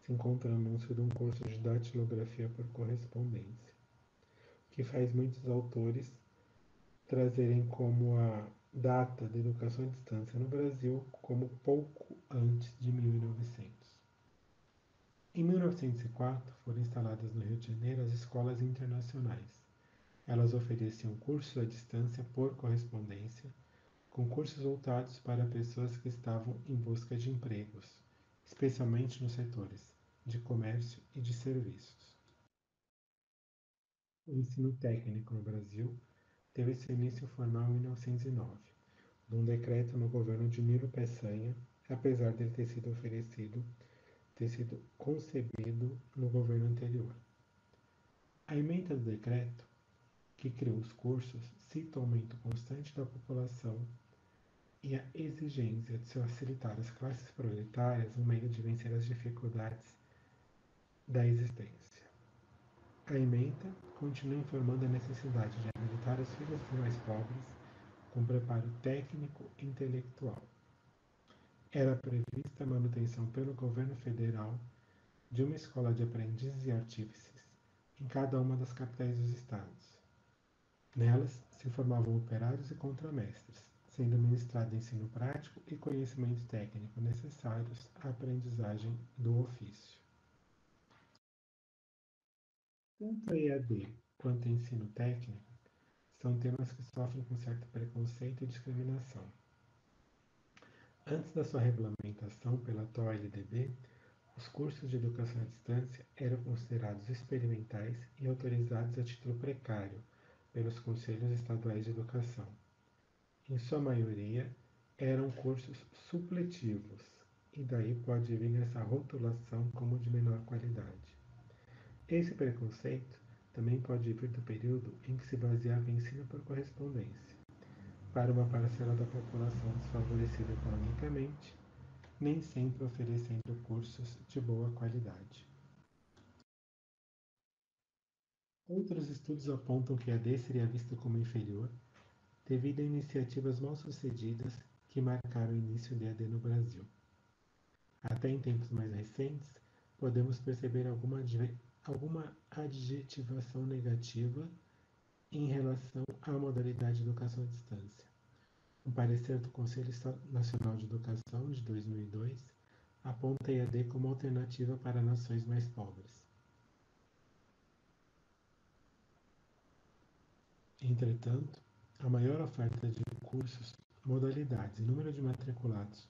se encontra o anúncio de um curso de datilografia por correspondência, que faz muitos autores trazerem como a data da educação à distância no Brasil como pouco antes de 1900. Em 1904, foram instaladas no Rio de Janeiro as escolas internacionais. Elas ofereciam cursos à distância por correspondência, com cursos voltados para pessoas que estavam em busca de empregos, especialmente nos setores de comércio e de serviços. O ensino técnico no Brasil teve seu início formal em 1909, de um decreto no governo de Miro Peçanha, apesar de ele ter sido concebido no governo anterior. A emenda do decreto, que criou os cursos, cita o aumento constante da população e a exigência de se facilitar às classes proletárias um meio de vencer as dificuldades da existência. A emenda continua informando a necessidade de habilitar os filhos dos mais pobres com preparo técnico e intelectual. Era prevista a manutenção pelo governo federal de uma escola de aprendizes e artífices em cada uma das capitais dos estados. Nelas se formavam operários e contramestres, sendo ministrado ensino prático e conhecimento técnico necessários à aprendizagem do ofício. Tanto a EAD quanto o ensino técnico são temas que sofrem com certo preconceito e discriminação. Antes da sua regulamentação pela atual LDB, os cursos de educação à distância eram considerados experimentais e autorizados a título precário pelos Conselhos Estaduais de Educação. Em sua maioria, eram cursos supletivos, e daí pode vir essa rotulação como de menor qualidade. Esse preconceito também pode vir do período em que se baseava em ensino por correspondência. Para uma parcela da população desfavorecida economicamente, nem sempre oferecendo cursos de boa qualidade. Outros estudos apontam que a EAD seria vista como inferior devido a iniciativas mal-sucedidas que marcaram o início da EAD no Brasil. Até em tempos mais recentes, podemos perceber alguma adjetivação negativa em relação à modalidade de educação à distância. Um parecer do Conselho Nacional de Educação, de 2002, aponta a EAD como alternativa para nações mais pobres. Entretanto, a maior oferta de cursos, modalidades e número de matriculados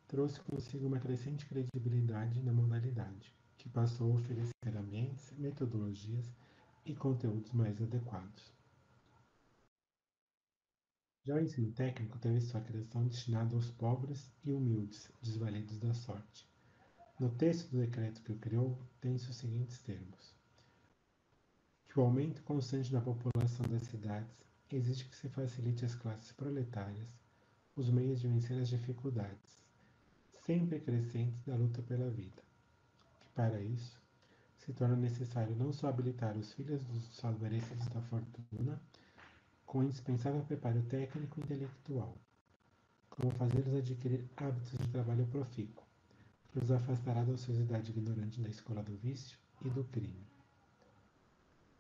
trouxe consigo uma crescente credibilidade na modalidade, que passou a oferecer ambientes, metodologias e conteúdos mais adequados. Já o ensino técnico teve sua criação destinada aos pobres e humildes, desvalidos da sorte. No texto do decreto que o criou, tem-se os seguintes termos: que o aumento constante da população das cidades exige que se facilite às classes proletárias os meios de vencer as dificuldades, sempre crescentes da luta pela vida. Que para isso, se torna necessário não só habilitar os filhos dos favorecidos da fortuna com indispensável preparo técnico e intelectual, como fazê-los adquirir hábitos de trabalho profícuo, que os afastará da ociosidade ignorante da escola do vício e do crime.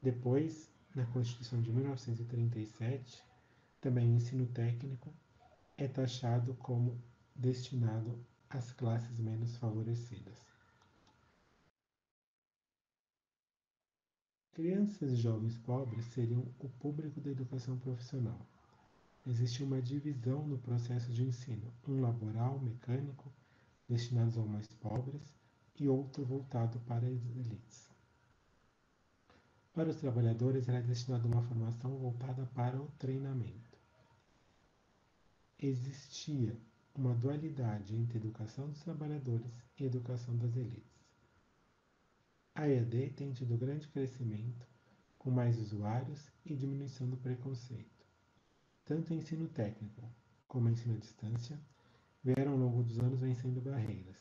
Depois, na Constituição de 1937, também o ensino técnico é taxado como destinado às classes menos favorecidas. Crianças e jovens pobres seriam o público da educação profissional. Existe uma divisão no processo de ensino, um laboral, mecânico, destinados aos mais pobres, e outro voltado para as elites. Para os trabalhadores, era destinada uma formação voltada para o treinamento. Existia uma dualidade entre educação dos trabalhadores e educação das elites. A EAD tem tido grande crescimento, com mais usuários e diminuição do preconceito. Tanto o ensino técnico como o ensino à distância vieram ao longo dos anos vencendo barreiras,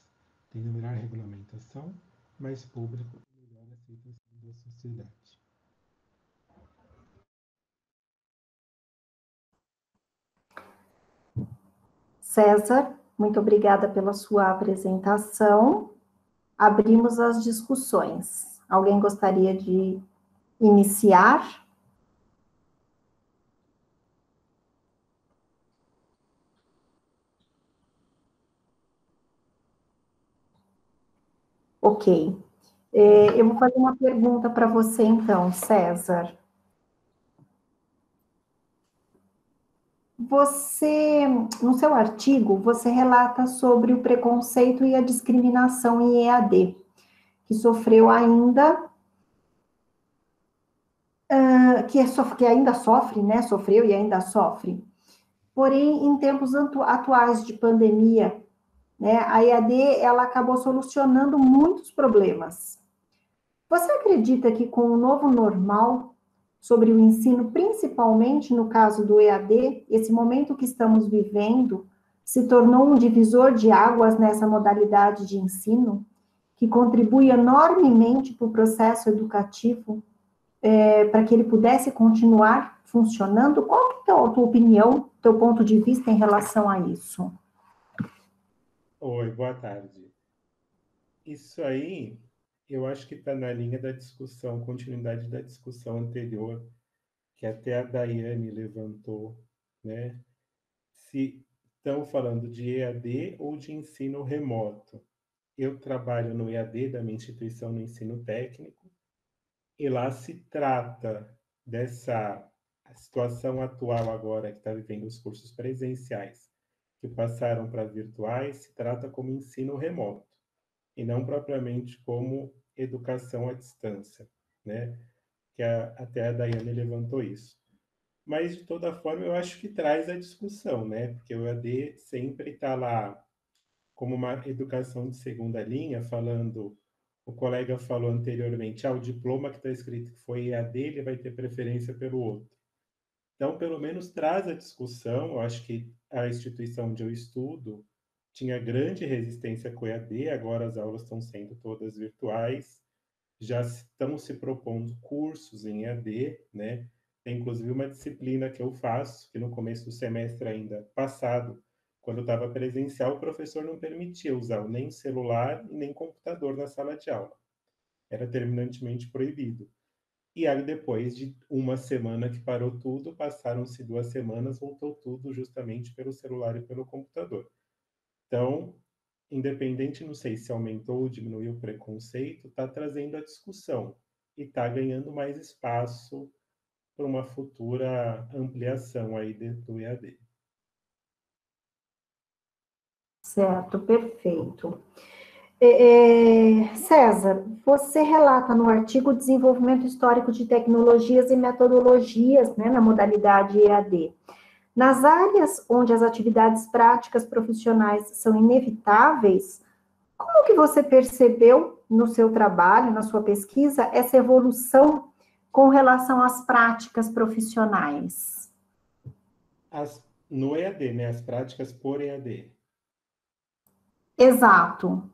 tendo melhor regulamentação, mais público e melhor aceitação da sociedade. César, muito obrigada pela sua apresentação. Abrimos as discussões. Alguém gostaria de iniciar? Ok. Eu vou fazer uma pergunta para você, então, César. Você, no seu artigo, você relata sobre o preconceito e a discriminação em EAD, que sofreu ainda, que ainda sofre, né? Sofreu e ainda sofre. Porém, em tempos atuais de pandemia, né, a EAD ela acabou solucionando muitos problemas. Você acredita que com o novo normal sobre o ensino, principalmente no caso do EAD, esse momento que estamos vivendo se tornou um divisor de águas nessa modalidade de ensino, que contribui enormemente para o processo educativo, para que ele pudesse continuar funcionando? Qual que é a tua opinião, teu ponto de vista em relação a isso? Oi, boa tarde. Isso aí, eu acho que está na linha da discussão, continuidade da discussão anterior, que até a Daiane levantou, né? Se estão falando de EAD ou de ensino remoto. Eu trabalho no EAD da minha instituição no ensino técnico, e lá se trata dessa situação atual agora que está vivendo os cursos presenciais, que passaram para virtuais, se trata como ensino remoto, e não propriamente como educação à distância, né? Que até a Daiane levantou isso. Mas, de toda forma, eu acho que traz a discussão, né? Porque o EAD sempre está lá como uma educação de segunda linha, falando, o colega falou anteriormente, o diploma que está escrito que foi EAD, ele vai ter preferência pelo outro. Então, pelo menos traz a discussão. Eu acho que a instituição onde eu estudo tinha grande resistência com o EAD, agora as aulas estão sendo todas virtuais, já estão se propondo cursos em EAD, né? Tem inclusive uma disciplina que eu faço, que no começo do semestre ainda passado, quando estava presencial, o professor não permitia usar nem celular e nem computador na sala de aula. Era terminantemente proibido. E aí, depois de uma semana que parou tudo, passaram-se 2 semanas, voltou tudo justamente pelo celular e pelo computador. Então, independente, não sei se aumentou ou diminuiu o preconceito, está trazendo a discussão e está ganhando mais espaço para uma futura ampliação aí do EAD. Certo, perfeito. César, você relata no artigo Desenvolvimento Histórico de Tecnologias e Metodologias, né, na modalidade EAD. Nas áreas onde as atividades práticas profissionais são inevitáveis, como que você percebeu no seu trabalho, na sua pesquisa, essa evolução com relação às práticas profissionais? No EAD, né? As práticas por EAD. Exato.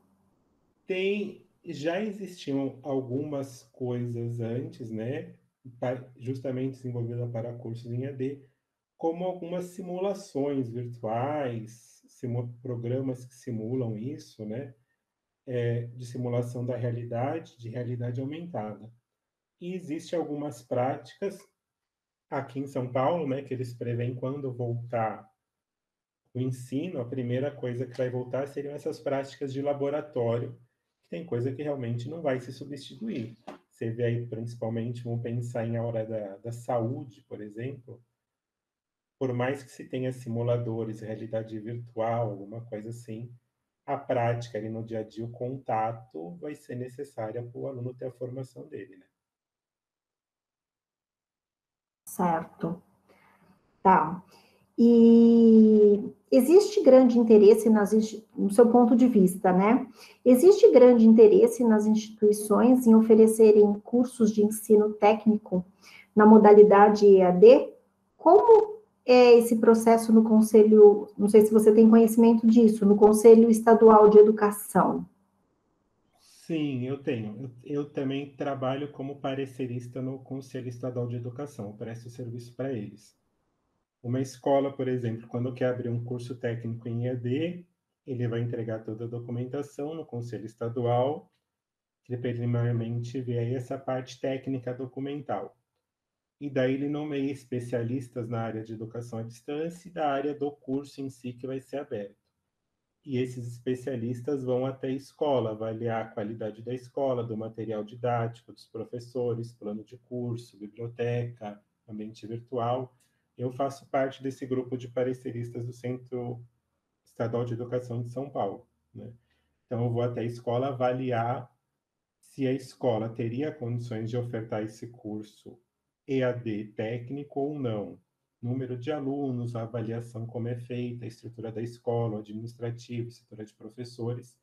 Já existiam algumas coisas antes, né? Justamente desenvolvida para cursos em EAD, como algumas simulações virtuais, programas que simulam isso, né? De simulação da realidade, de realidade aumentada. E existem algumas práticas aqui em São Paulo, né, que eles preveem quando voltar o ensino, a primeira coisa que vai voltar seriam essas práticas de laboratório, que tem coisa que realmente não vai se substituir. Você vê aí, principalmente, vamos pensar em hora da saúde, por exemplo, por mais que se tenha simuladores, realidade virtual, alguma coisa assim, a prática ali no dia a dia, o contato vai ser necessária para o aluno ter a formação dele, né? Certo. Tá. E existe grande interesse no seu ponto de vista, né? Existe grande interesse nas instituições em oferecerem cursos de ensino técnico na modalidade EAD? Como é esse processo no Conselho, não sei se você tem conhecimento disso, no Conselho Estadual de Educação? Sim, eu tenho. Eu também trabalho como parecerista no Conselho Estadual de Educação, eu presto serviço para eles. Uma escola, por exemplo, quando quer abrir um curso técnico em EAD, ele vai entregar toda a documentação no Conselho Estadual, que preliminarmente vê aí essa parte técnica documental. E daí ele nomeia especialistas na área de educação à distância e da área do curso em si que vai ser aberto. E esses especialistas vão até a escola, avaliar a qualidade da escola, do material didático, dos professores, plano de curso, biblioteca, ambiente virtual. Eu faço parte desse grupo de pareceristas do Centro Estadual de Educação de São Paulo, né? Então, eu vou até a escola avaliar se a escola teria condições de ofertar esse curso EAD técnico ou não. Número de alunos, a avaliação como é feita, a estrutura da escola, o administrativo, estrutura de professores.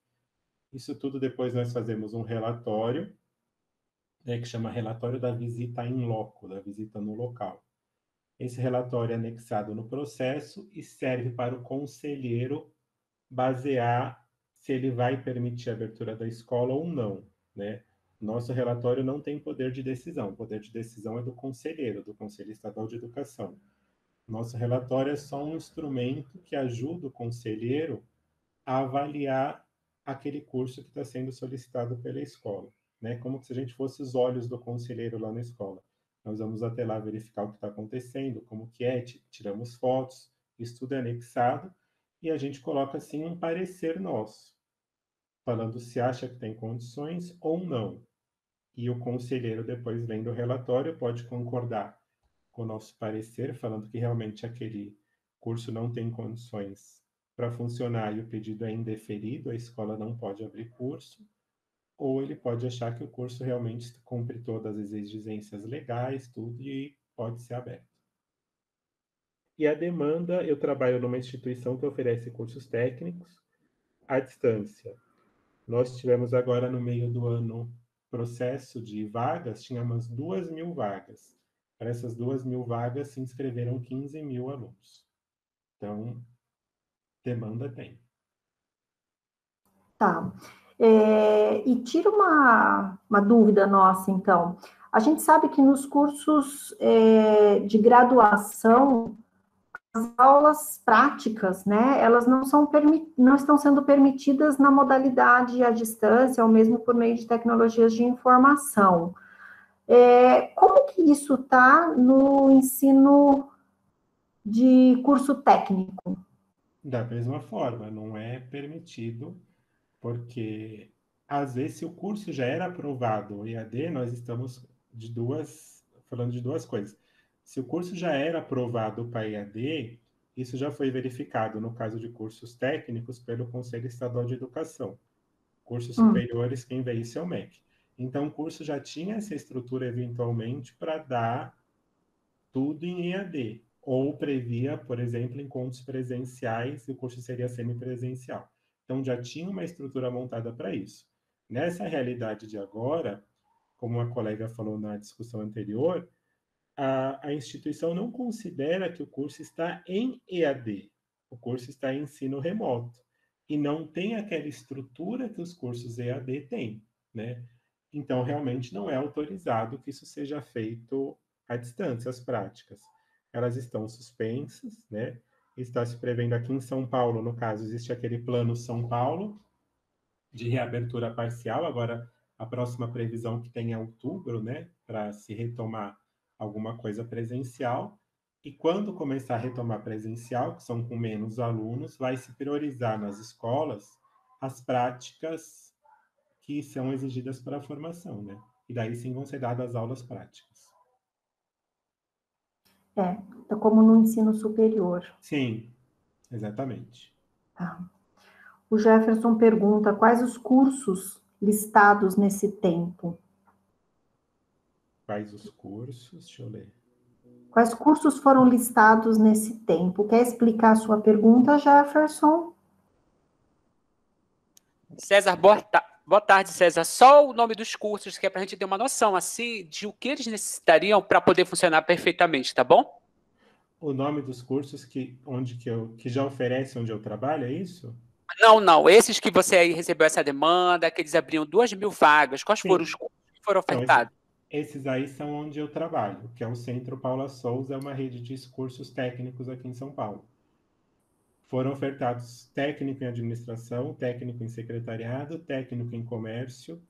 Isso tudo depois nós fazemos um relatório, né, que chama relatório da visita in loco, da visita no local. Esse relatório é anexado no processo e serve para o conselheiro basear se ele vai permitir a abertura da escola ou não, né? Nosso relatório não tem poder de decisão. O poder de decisão é do conselheiro, do Conselho Estadual de Educação. Nosso relatório é só um instrumento que ajuda o conselheiro a avaliar aquele curso que está sendo solicitado pela escola, né? Como se a gente fosse os olhos do conselheiro lá na escola. Nós vamos até lá verificar o que está acontecendo, como que é, tiramos fotos, isso tudo é anexado e a gente coloca assim um parecer nosso, falando se acha que tem condições ou não. E o conselheiro, depois vendo o relatório, pode concordar com o nosso parecer, falando que realmente aquele curso não tem condições para funcionar e o pedido é indeferido, a escola não pode abrir curso, ou ele pode achar que o curso realmente cumpre todas as exigências legais, tudo, e pode ser aberto. E a demanda, eu trabalho numa instituição que oferece cursos técnicos à distância. Nós tivemos agora, no meio do ano, processo de vagas, tínhamos 2.000 vagas. Para essas 2.000 vagas se inscreveram 15.000 alunos. Então, demanda tem. Tá. E tira uma dúvida nossa, então. A gente sabe que nos cursos de graduação, as aulas práticas, né, elas não estão sendo permitidas na modalidade à distância, ou mesmo por meio de tecnologias de informação. Como que isso está no ensino de curso técnico? Da mesma forma, não é permitido, porque às vezes se o curso já era aprovado, o EAD, nós estamos falando de duas coisas. Se o curso já era aprovado para EAD, isso já foi verificado no caso de cursos técnicos pelo Conselho Estadual de Educação. Cursos superiores, quem vê isso é o MEC. Então, o curso já tinha essa estrutura, eventualmente, para dar tudo em EAD, ou previa, por exemplo, encontros presenciais, e o curso seria semipresencial. Então, já tinha uma estrutura montada para isso. Nessa realidade de agora, como a colega falou na discussão anterior, a instituição não considera que o curso está em EAD, o curso está em ensino remoto, e não tem aquela estrutura que os cursos EAD têm, né? Então, realmente não é autorizado que isso seja feito à distância, as práticas. Elas estão suspensas, né? Está se prevendo aqui em São Paulo, no caso, existe aquele plano São Paulo de reabertura parcial, agora a próxima previsão que tem é outubro, né? Para se retomar alguma coisa presencial. E quando começar a retomar presencial, que são com menos alunos, vai se priorizar nas escolas as práticas que são exigidas para a formação, né? E daí sim vão ser dadas as aulas práticas. Então, como no ensino superior. Sim, exatamente. Tá. O Jefferson pergunta quais os cursos listados nesse tempo. Quais os cursos? Deixa eu ler. Quais cursos foram listados nesse tempo? Quer explicar a sua pergunta, Jefferson? César, boa tarde, César. Só o nome dos cursos, que é para a gente ter uma noção, assim, de o que eles necessitariam para poder funcionar perfeitamente, tá bom? O nome dos cursos que já oferece onde eu trabalho, é isso? Não. Esses que você aí recebeu essa demanda, que eles abriam 2.000 vagas, quais foram os cursos que foram Então, ofertados? esses aí são onde eu trabalho, que é o Centro Paula Souza, é uma rede de cursos técnicos aqui em São Paulo. Foram ofertados técnico em administração, técnico em secretariado, técnico em comércio,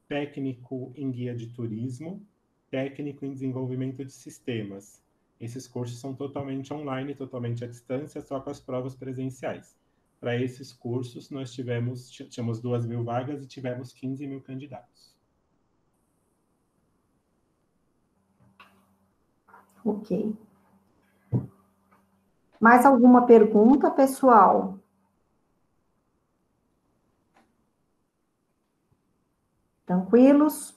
técnico em guia de turismo, técnico em desenvolvimento de sistemas. Esses cursos são totalmente online, totalmente à distância, só com as provas presenciais. Para esses cursos, nós tínhamos 2.000 vagas e tivemos 15.000 candidatos. Ok. Mais alguma pergunta, pessoal? Tranquilos?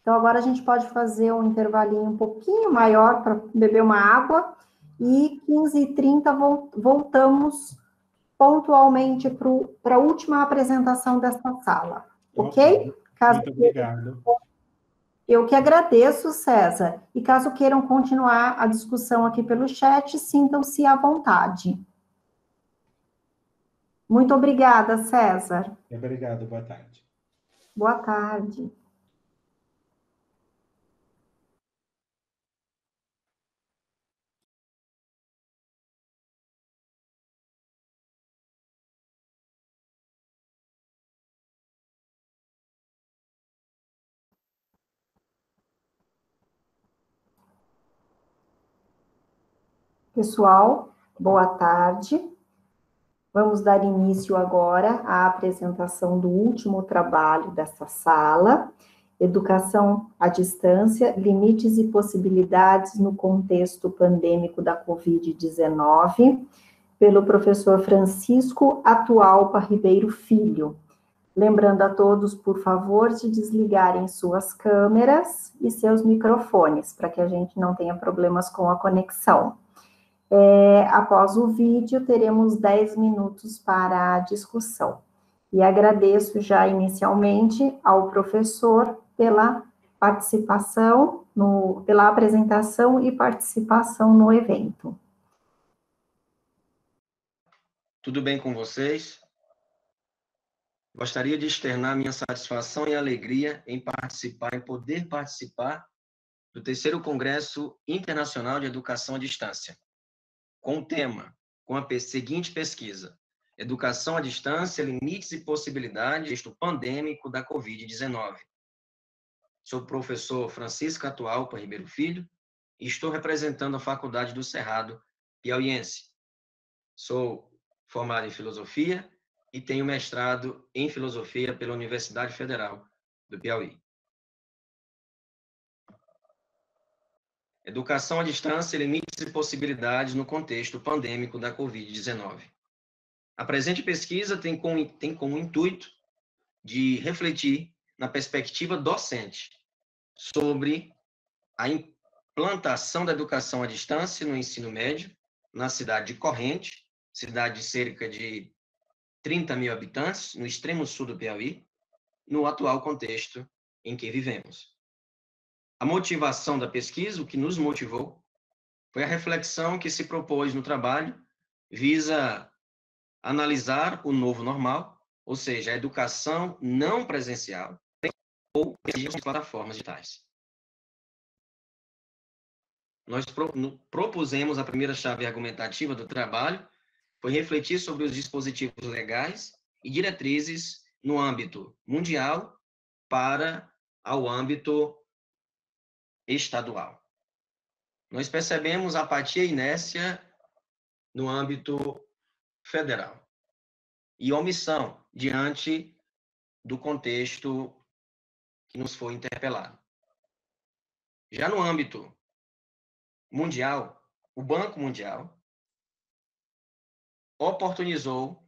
Então, agora a gente pode fazer um intervalinho um pouquinho maior para beber uma água e 15h30 voltamos pontualmente para a última apresentação desta sala, ok? Muito obrigado. Eu que agradeço, César. E caso queiram continuar a discussão aqui pelo chat, sintam-se à vontade. Muito obrigada, César. Obrigado, boa tarde. Boa tarde. Pessoal, boa tarde. Vamos dar início agora à apresentação do último trabalho dessa sala, Educação à Distância, Limites e Possibilidades no Contexto Pandêmico da Covid-19, pelo professor Francisco Atualpa Ribeiro Filho. Lembrando a todos, por favor, de desligarem suas câmeras e seus microfones, para que a gente não tenha problemas com a conexão. Após o vídeo, teremos 10 minutos para a discussão. E agradeço já inicialmente ao professor pela participação, pela apresentação e participação no evento. Tudo bem com vocês? Gostaria de externar minha satisfação e alegria em poder participar do 3º Congresso Internacional de Educação à Distância, com o tema, com a seguinte pesquisa: Educação à Distância, Limites e Possibilidades do Contexto Pandêmico da Covid-19. Sou o professor Francisco Atualpa Ribeiro Filho e estou representando a Faculdade do Cerrado Piauiense. Sou formado em Filosofia e tenho mestrado em Filosofia pela Universidade Federal do Piauí. Educação à distância, limites e possibilidades no contexto pandêmico da Covid-19. A presente pesquisa tem como intuito de refletir na perspectiva docente sobre a implantação da educação à distância no ensino médio na cidade de Corrente, cidade de cerca de 30 mil habitantes, no extremo sul do Piauí, no atual contexto em que vivemos. A motivação da pesquisa, o que nos motivou, foi a reflexão que se propôs no trabalho, visa analisar o novo normal, ou seja, a educação não presencial ou as plataformas digitais. Nós propusemos a primeira chave argumentativa do trabalho, foi refletir sobre os dispositivos legais e diretrizes no âmbito mundial para ao âmbito estadual. Nós percebemos apatia e inércia no âmbito federal e omissão diante do contexto que nos foi interpelado. Já no âmbito mundial, o Banco Mundial oportunizou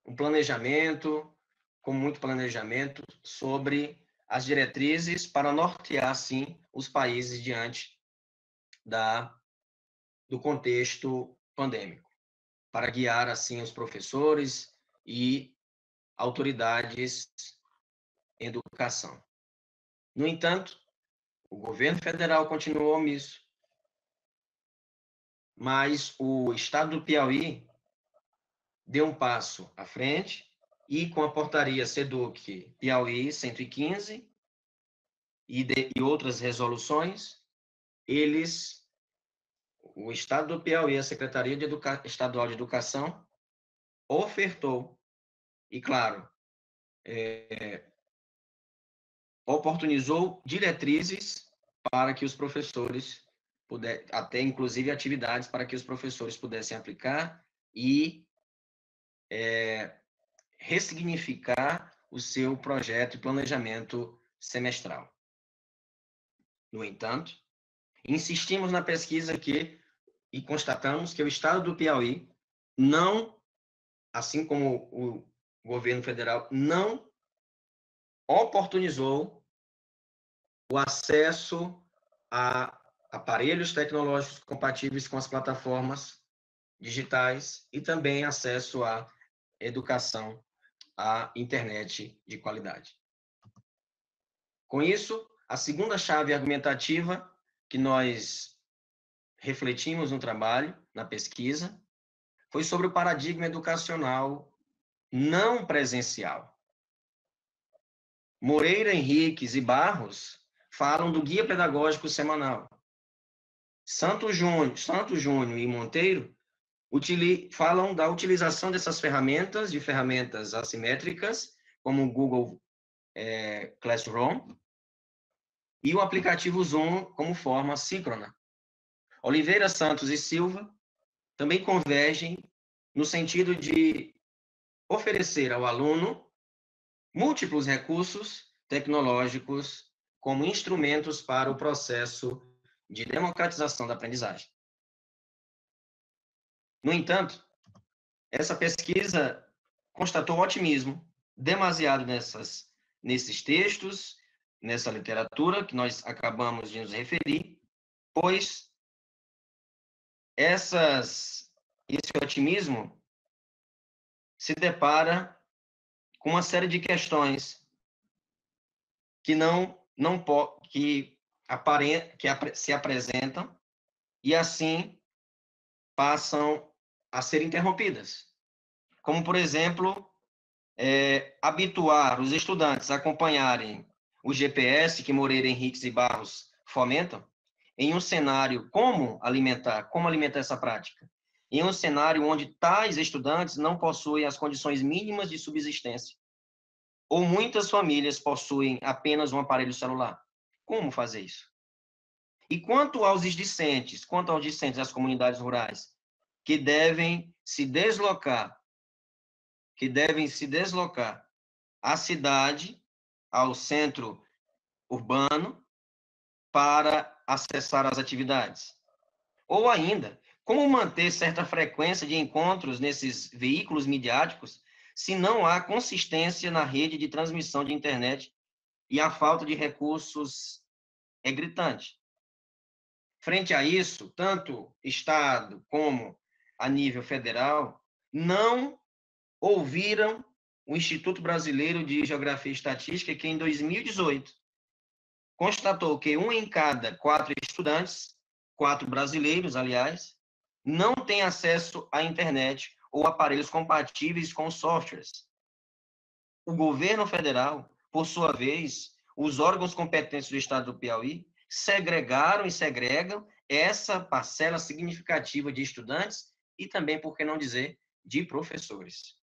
um planejamento, com muito planejamento, sobre as diretrizes para nortear, sim, os países diante do contexto pandêmico, para guiar, assim, os professores e autoridades em educação. No entanto, o governo federal continuou omisso, mas o estado do Piauí deu um passo à frente e, com a portaria SEDUC Piauí 115 e outras resoluções, o estado do Piauí, a Secretaria Estadual de Educação, ofertou e, claro, oportunizou diretrizes para que os professores até inclusive atividades para que os professores pudessem aplicar e ressignificar o seu projeto e planejamento semestral. No entanto, insistimos na pesquisa e constatamos que o estado do Piauí não, assim como o governo federal, não oportunizou o acesso a aparelhos tecnológicos compatíveis com as plataformas digitais e também acesso à educação, à internet de qualidade. Com isso, a segunda chave argumentativa que nós refletimos no trabalho, na pesquisa, foi sobre o paradigma educacional não presencial. Moreira, Henriques e Barros falam do guia pedagógico semanal. Santo Júnior e Monteiro falam da utilização dessas ferramentas, de ferramentas assimétricas, como o Google Classroom, e o aplicativo Zoom como forma síncrona. Oliveira, Santos e Silva também convergem no sentido de oferecer ao aluno múltiplos recursos tecnológicos como instrumentos para o processo de democratização da aprendizagem. No entanto, essa pesquisa constatou otimismo demasiado nesses textos, nessa literatura que nós acabamos de nos referir, pois esse otimismo se depara com uma série de questões que se apresentam e assim passam a ser interrompidas. Como, por exemplo, habituar os estudantes a acompanharem o GPS que Moreira, Henriques e Barros fomentam, em um cenário como alimentar essa prática? Em um cenário onde tais estudantes não possuem as condições mínimas de subsistência, ou muitas famílias possuem apenas um aparelho celular. Como fazer isso? E quanto aos discentes das comunidades rurais, que devem se deslocar à cidade, ao centro urbano, para acessar as atividades? Ou ainda, como manter certa frequência de encontros nesses veículos midiáticos se não há consistência na rede de transmissão de internet e a falta de recursos é gritante? Frente a isso, tanto Estado como a nível federal não ouviram o Instituto Brasileiro de Geografia e Estatística, que em 2018 constatou que 1 em cada 4 estudantes, 4 brasileiros, aliás, não tem acesso à internet ou aparelhos compatíveis com softwares. O governo federal, por sua vez, os órgãos competentes do estado do Piauí, segregaram e segregam essa parcela significativa de estudantes e também, por que não dizer, de professores.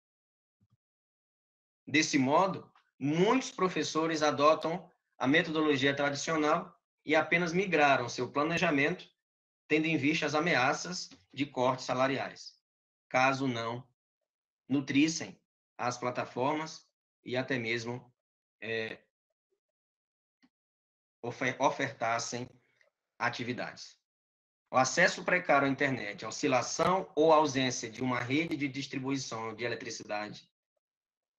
Desse modo, muitos professores adotam a metodologia tradicional e apenas migraram seu planejamento, tendo em vista as ameaças de cortes salariais, caso não nutrissem as plataformas e até mesmo ofertassem atividades. O acesso precário à internet, a oscilação ou ausência de uma rede de distribuição de eletricidade,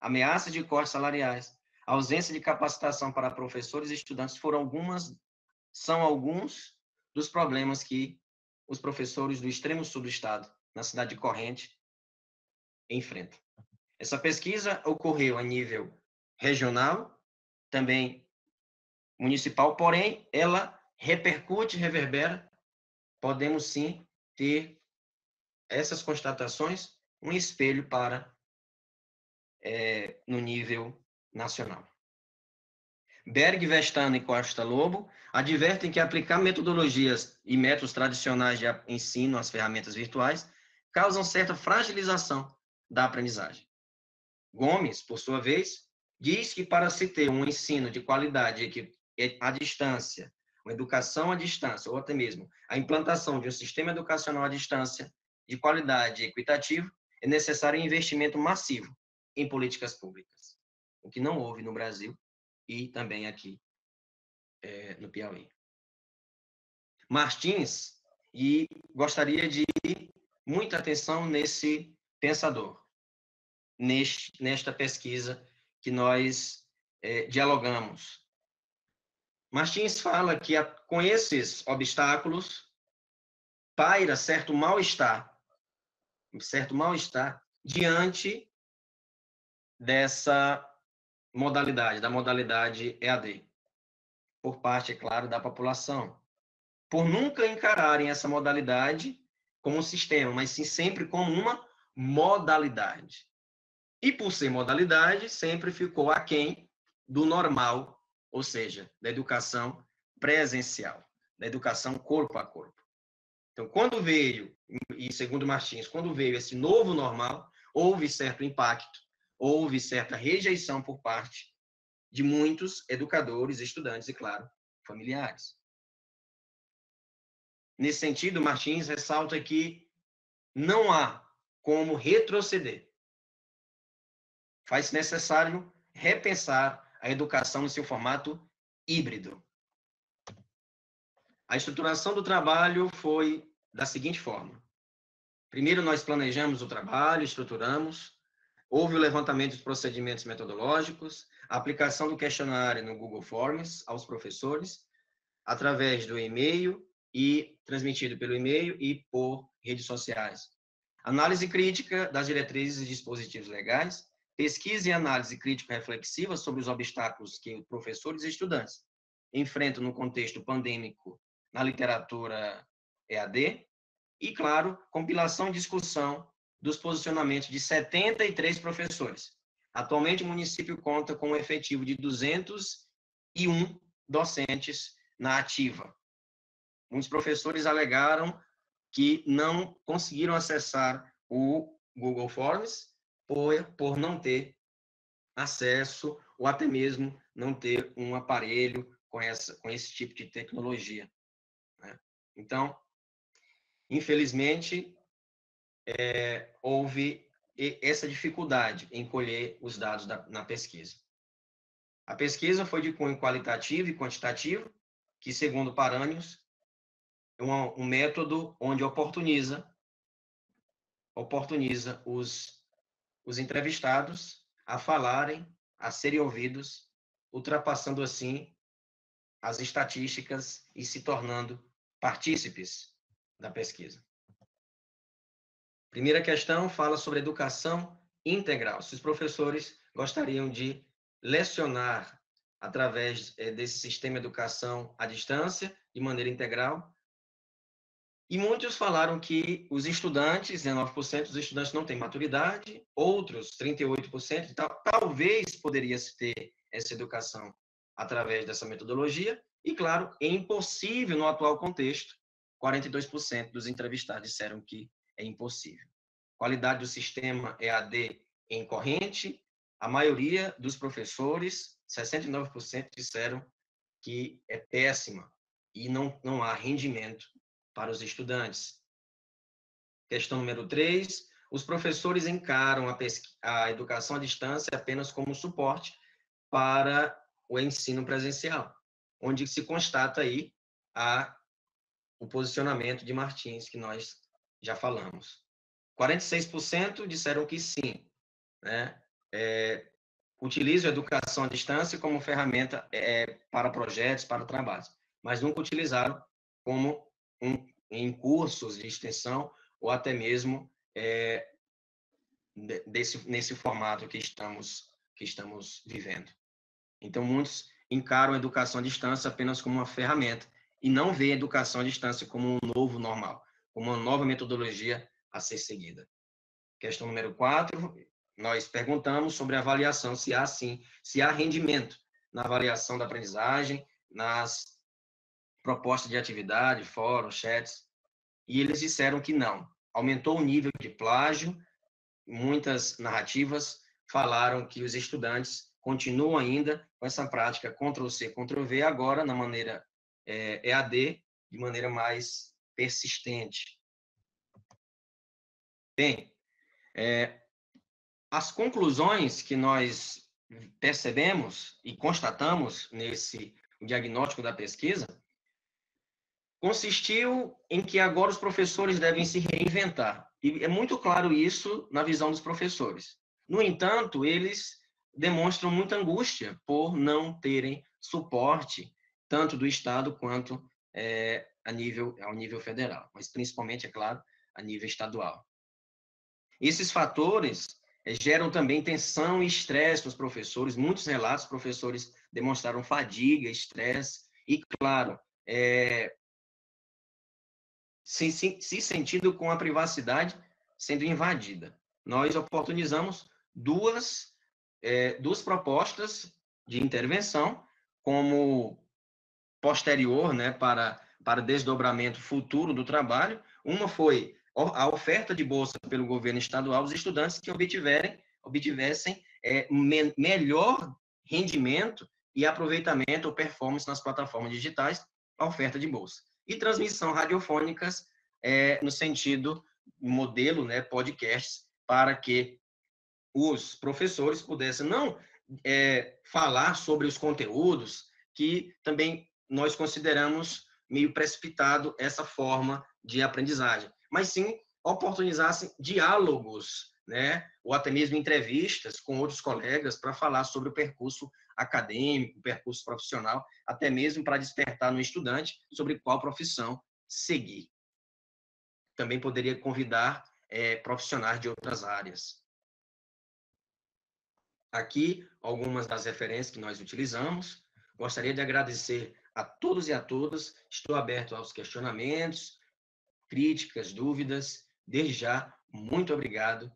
ameaças de cortes salariais, ausência de capacitação para professores e estudantes são alguns dos problemas que os professores do extremo sul do estado, na cidade de Corrente, enfrentam. Essa pesquisa ocorreu a nível regional, também municipal, porém, ela reverbera, podemos sim ter essas constatações, um espelho para no nível nacional. Berg, Vestano e Costa Lobo advertem que aplicar metodologias e métodos tradicionais de ensino às ferramentas virtuais causam certa fragilização da aprendizagem. Gomes, por sua vez, diz que para se ter um ensino de qualidade à distância, uma educação à distância, ou até mesmo a implantação de um sistema educacional à distância de qualidade e equitativo, é necessário um investimento massivo em políticas públicas, o que não houve no Brasil e também aqui no Piauí. Martins, e gostaria de muita atenção nesse pensador, nesta pesquisa que nós dialogamos. Martins fala que com esses obstáculos paira certo mal-estar diante dessa modalidade, da modalidade EAD, por parte, é claro, da população, por nunca encararem essa modalidade como um sistema, mas sim sempre como uma modalidade. E por ser modalidade, sempre ficou aquém do normal, ou seja, da educação presencial, da educação corpo a corpo. Então, quando veio, e segundo Martins, quando veio esse novo normal, houve certo impacto, houve certa rejeição por parte de muitos educadores, estudantes e, claro, familiares. Nesse sentido, Martins ressalta que não há como retroceder. Faz-se necessário repensar a educação no seu formato híbrido. A estruturação do trabalho foi da seguinte forma. Primeiro, nós planejamos o trabalho, estruturamos, houve o levantamento dos procedimentos metodológicos, a aplicação do questionário no Google Forms aos professores, através do e-mail e transmitido pelo e-mail e por redes sociais. Análise crítica das diretrizes e dispositivos legais, pesquisa e análise crítico-reflexiva sobre os obstáculos que professores e estudantes enfrentam no contexto pandêmico na literatura EAD, e, claro, compilação e discussão dos posicionamentos de 73 professores, Atualmente, o município conta com um efetivo de 201 docentes na ativa. Muitos professores alegaram que não conseguiram acessar o Google Forms por não ter acesso ou até mesmo não ter um aparelho com esse tipo de tecnologia, né? Então, infelizmente, houve essa dificuldade em colher os dados na pesquisa. A pesquisa foi de cunho qualitativo e quantitativo, que, segundo Paranhos, é um método onde oportuniza os entrevistados a falarem, a serem ouvidos, ultrapassando assim as estatísticas e se tornando partícipes da pesquisa. Primeira questão fala sobre educação integral. Se os professores gostariam de lecionar através desse sistema de educação à distância, de maneira integral. E muitos falaram que os estudantes, 19% dos estudantes não têm maturidade, outros, 38%, talvez poderia-se ter essa educação através dessa metodologia, e, claro, é impossível no atual contexto, 42% dos entrevistados disseram que é impossível. Qualidade do sistema EAD em corrente, a maioria dos professores, 69%, disseram que é péssima e não há rendimento para os estudantes. Questão número 3, os professores encaram a educação à distância apenas como suporte para o ensino presencial, onde se constata aí o posicionamento de Martins, que nós já falamos. 46% disseram que sim, né? Utilizam a educação à distância como ferramenta para projetos, para trabalhos, mas nunca utilizaram como em cursos de extensão ou até mesmo nesse formato que estamos vivendo. Então, muitos encaram a educação à distância apenas como uma ferramenta e não veem a educação à distância como um novo normal, como uma nova metodologia a ser seguida. Questão número 4, nós perguntamos sobre a avaliação, se há rendimento na avaliação da aprendizagem, nas propostas de atividade, fóruns, chats, e eles disseram que não. Aumentou o nível de plágio, muitas narrativas falaram que os estudantes continuam ainda com essa prática Ctrl+C, Ctrl+V, agora na maneira EAD, de maneira mais persistente. Bem, as conclusões que nós percebemos e constatamos nesse diagnóstico da pesquisa consistiu em que agora os professores devem se reinventar. E é muito claro isso na visão dos professores. No entanto, eles demonstram muita angústia por não terem suporte, tanto do Estado quanto ao nível federal, mas principalmente, é claro, a nível estadual. Esses fatores geram também tensão e estresse nos professores. Muitos relatos, professores demonstraram fadiga, estresse e, claro, se sentindo com a privacidade sendo invadida. Nós oportunizamos duas propostas de intervenção como posterior, né, para desdobramento futuro do trabalho. Uma foi a oferta de bolsa pelo governo estadual aos estudantes que obtivessem melhor rendimento e aproveitamento ou performance nas plataformas digitais, a oferta de bolsa. E transmissão radiofônicas no sentido modelo, né, podcasts, para que os professores pudessem não falar sobre os conteúdos, que também nós consideramos meio precipitado essa forma de aprendizagem, mas sim oportunizassem diálogos, né, ou até mesmo entrevistas com outros colegas para falar sobre o percurso acadêmico, o percurso profissional, até mesmo para despertar no estudante sobre qual profissão seguir. Também poderia convidar profissionais de outras áreas. Aqui, algumas das referências que nós utilizamos. Gostaria de agradecer a todos e a todas. Estou aberto aos questionamentos, críticas, dúvidas. Desde já, muito obrigado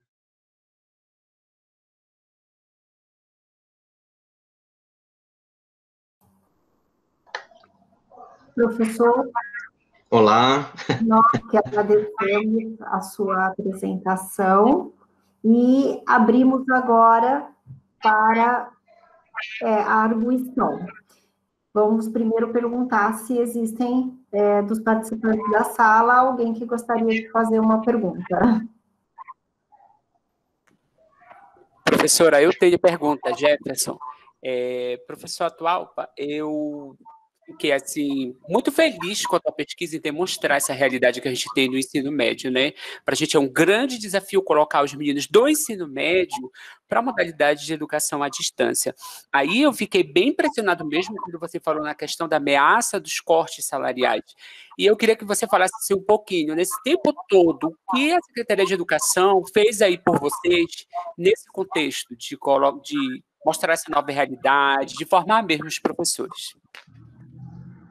Professor, Olá. nós que agradecemos a sua apresentação e abrimos agora para a arguição. Vamos primeiro perguntar se existem, dos participantes da sala, alguém que gostaria de fazer uma pergunta. Professora, eu tenho pergunta, Jefferson. Professor Atualpa, eu fiquei, assim, muito feliz com a tua pesquisa em demonstrar essa realidade que a gente tem no ensino médio, né? Para a gente é um grande desafio colocar os meninos do ensino médio para a modalidade de educação à distância. Aí eu fiquei bem impressionado mesmo quando você falou na questão da ameaça dos cortes salariais. E eu queria que você falasse assim, um pouquinho, nesse tempo todo, o que a Secretaria de Educação fez aí por vocês nesse contexto de mostrar essa nova realidade, de formar mesmo os professores.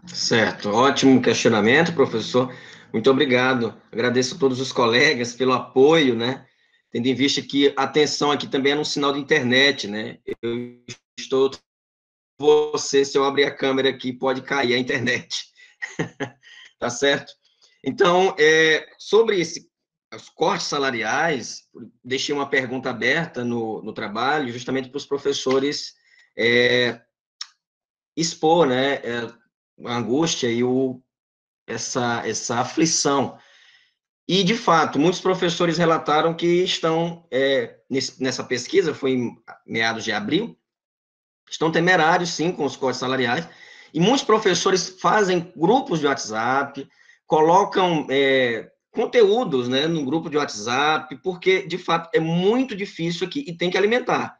Certo, ótimo questionamento, professor. Muito obrigado. Agradeço a todos os colegas pelo apoio, né? Tendo em vista que a atenção aqui também é no sinal de internet, né? Eu estou... Você, se eu abrir a câmera aqui, pode cair a internet. Tá certo? Então, sobre os cortes salariais, deixei uma pergunta aberta no trabalho, justamente para os professores expor, né, a angústia e essa aflição. E, de fato, muitos professores relataram que estão, nessa pesquisa, foi em meados de abril, estão temerários, sim, com os cortes salariais, e muitos professores fazem grupos de WhatsApp, colocam conteúdos, né, no grupo de WhatsApp, porque, de fato, é muito difícil aqui, e tem que alimentar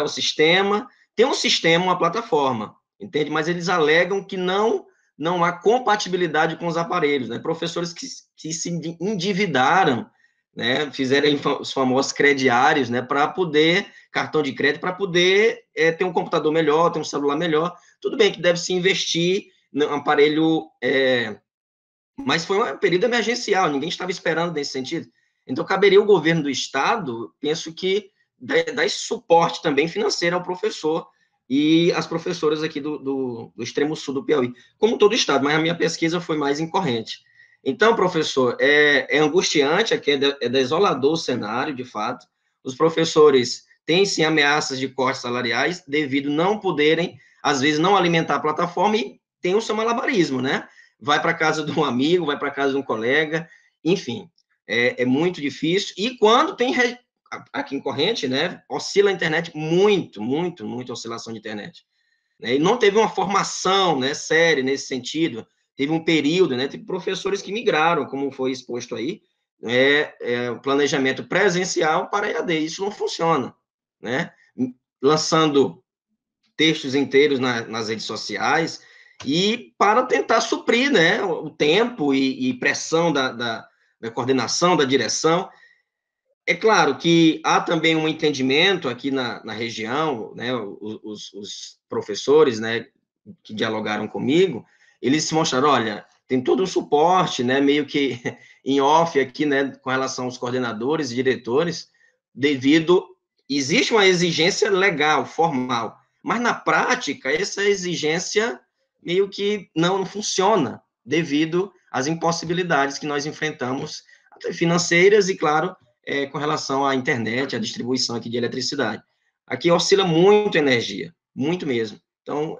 o sistema, tem um sistema, uma plataforma, entende? Mas eles alegam que não há compatibilidade com os aparelhos, né? Professores que se endividaram, né? Fizeram os famosos crediários, né? Para poder, cartão de crédito, para poder ter um computador melhor, ter um celular melhor. Tudo bem que deve se investir no aparelho, mas foi um período emergencial, ninguém estava esperando nesse sentido. Então, caberia o governo do estado, penso que, dar esse suporte também financeiro ao professor e às professoras aqui do extremo sul do Piauí, como todo o estado, mas a minha pesquisa foi mais em corrente. Então, professor, é angustiante, aqui é desolador o cenário, de fato. Os professores têm, sim, ameaças de cortes salariais, devido não poderem, às vezes, não alimentar a plataforma e tem o seu malabarismo, né? Vai para casa de um amigo, vai para casa de um colega, enfim, é muito difícil. E quando tem, aqui em corrente, né, oscila a internet muito oscilação de internet. Né? E não teve uma formação, né, séria nesse sentido. Teve um período, né, teve professores que migraram, como foi exposto aí, o planejamento presencial para EAD. Isso não funciona, né? Lançando textos inteiros nas redes sociais, e para tentar suprir, né, o tempo e pressão da coordenação, da direção. É claro que há também um entendimento aqui na região, né, os professores, né, que dialogaram comigo, eles se mostraram, olha, tem todo um suporte, né, meio que em off aqui, né, com relação aos coordenadores e diretores, existe uma exigência legal, formal, mas na prática, essa exigência meio que não funciona, devido às impossibilidades que nós enfrentamos, financeiras e, claro, com relação à internet, à distribuição aqui de eletricidade. Aqui oscila muito energia, muito mesmo. Então,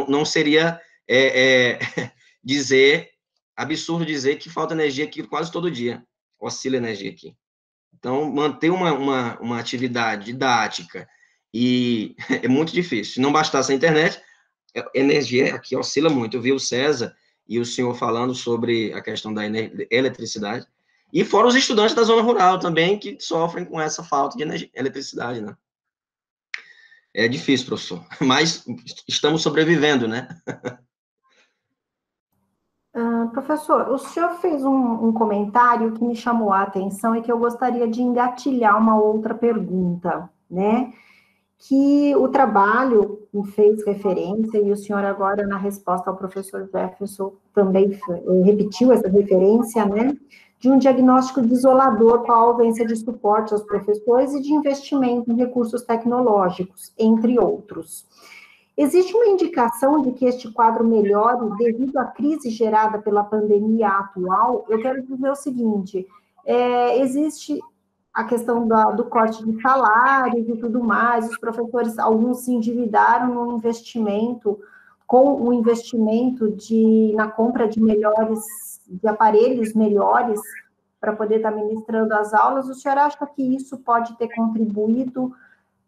não seria absurdo dizer que falta energia aqui quase todo dia, oscila energia aqui. Então, manter uma atividade didática é muito difícil. Se não bastasse a internet, a energia aqui oscila muito. Eu vi o César e o senhor falando sobre a questão da eletricidade, e fora os estudantes da zona rural também, que sofrem com essa falta de eletricidade, né? É difícil, professor, mas estamos sobrevivendo, né? Professor, o senhor fez um comentário que me chamou a atenção e que eu gostaria de engatilhar uma outra pergunta, né? Que o trabalho fez referência, e o senhor agora, na resposta ao professor Jefferson, também repetiu essa referência, né? De um diagnóstico desolador com a ausência de suporte aos professores e de investimento em recursos tecnológicos, entre outros. Existe uma indicação de que este quadro melhore devido à crise gerada pela pandemia atual? Eu quero dizer o seguinte, existe a questão do corte de salários e tudo mais, os professores, alguns se endividaram no investimento, com o investimento na compra de aparelhos melhores, para poder estar ministrando as aulas. O senhor acha que isso pode ter contribuído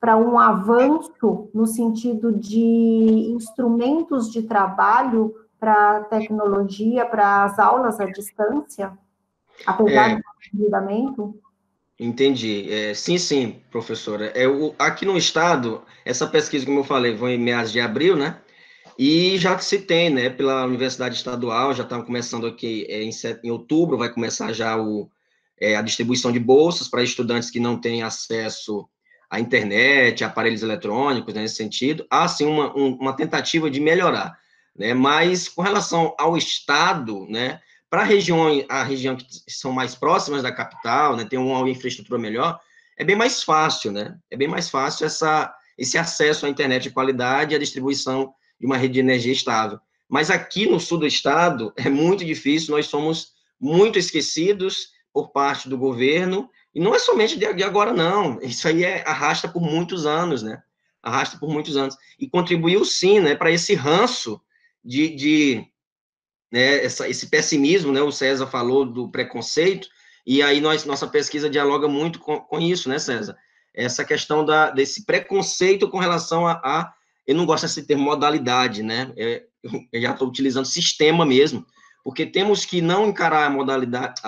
para um avanço no sentido de instrumentos de trabalho para a tecnologia, para as aulas à distância, apesar do endividamento? Entendi. Sim, professora. Aqui no estado, essa pesquisa, como eu falei, foi em meados de abril, né? E já se tem, né, pela Universidade Estadual, já estão começando aqui em outubro, vai começar já a distribuição de bolsas para estudantes que não têm acesso à internet, aparelhos eletrônicos, né, nesse sentido. Há, sim, uma tentativa de melhorar, né? Mas, com relação ao estado, né, para a região que são mais próximas da capital, né, tem uma infraestrutura melhor, é bem mais fácil, né? É bem mais fácil esse acesso à internet de qualidade e a distribuição de uma rede de energia estável. Mas aqui no sul do estado é muito difícil, nós somos muito esquecidos por parte do governo, e não é somente de agora, não. Isso aí arrasta por muitos anos, né? Arrasta por muitos anos. E contribuiu, sim, né, para esse ranço né, esse pessimismo, né? O César falou do preconceito, e aí nossa pesquisa dialoga muito com isso, né, César? Essa questão desse preconceito com relação eu não gosto desse termo modalidade, né? Eu já estou utilizando sistema mesmo, porque temos que não encarar a modalidade,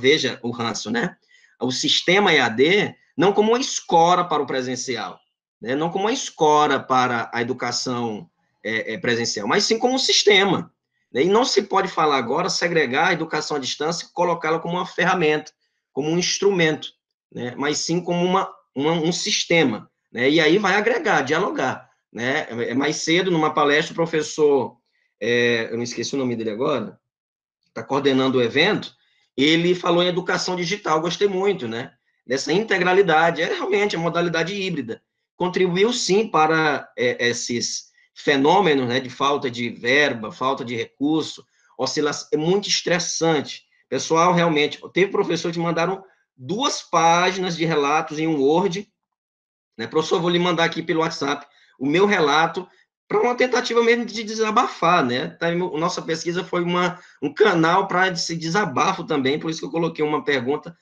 veja o ranço, né? O sistema EAD não como uma escora para o presencial, né? Não como uma escora para a educação presencial, mas sim como um sistema. E não se pode falar agora, segregar a educação à distância e colocá-la como uma ferramenta, como um instrumento, né? Mas sim como um sistema, né? E aí vai agregar, dialogar, né? Mais cedo, numa palestra, o professor, eu não esqueci o nome dele agora, está coordenando o evento, ele falou em educação digital, gostei muito, né? Dessa integralidade, realmente a modalidade híbrida. Contribuiu, sim, para esses fenômenos, né, de falta de verba, falta de recurso, oscilação, é muito estressante. Pessoal, realmente, teve professores que mandaram 2 páginas de relatos em um Word, né? Professor, vou lhe mandar aqui pelo WhatsApp o meu relato, para uma tentativa mesmo de desabafar, né? Nossa pesquisa foi um canal para esse desabafo também, por isso que eu coloquei uma pergunta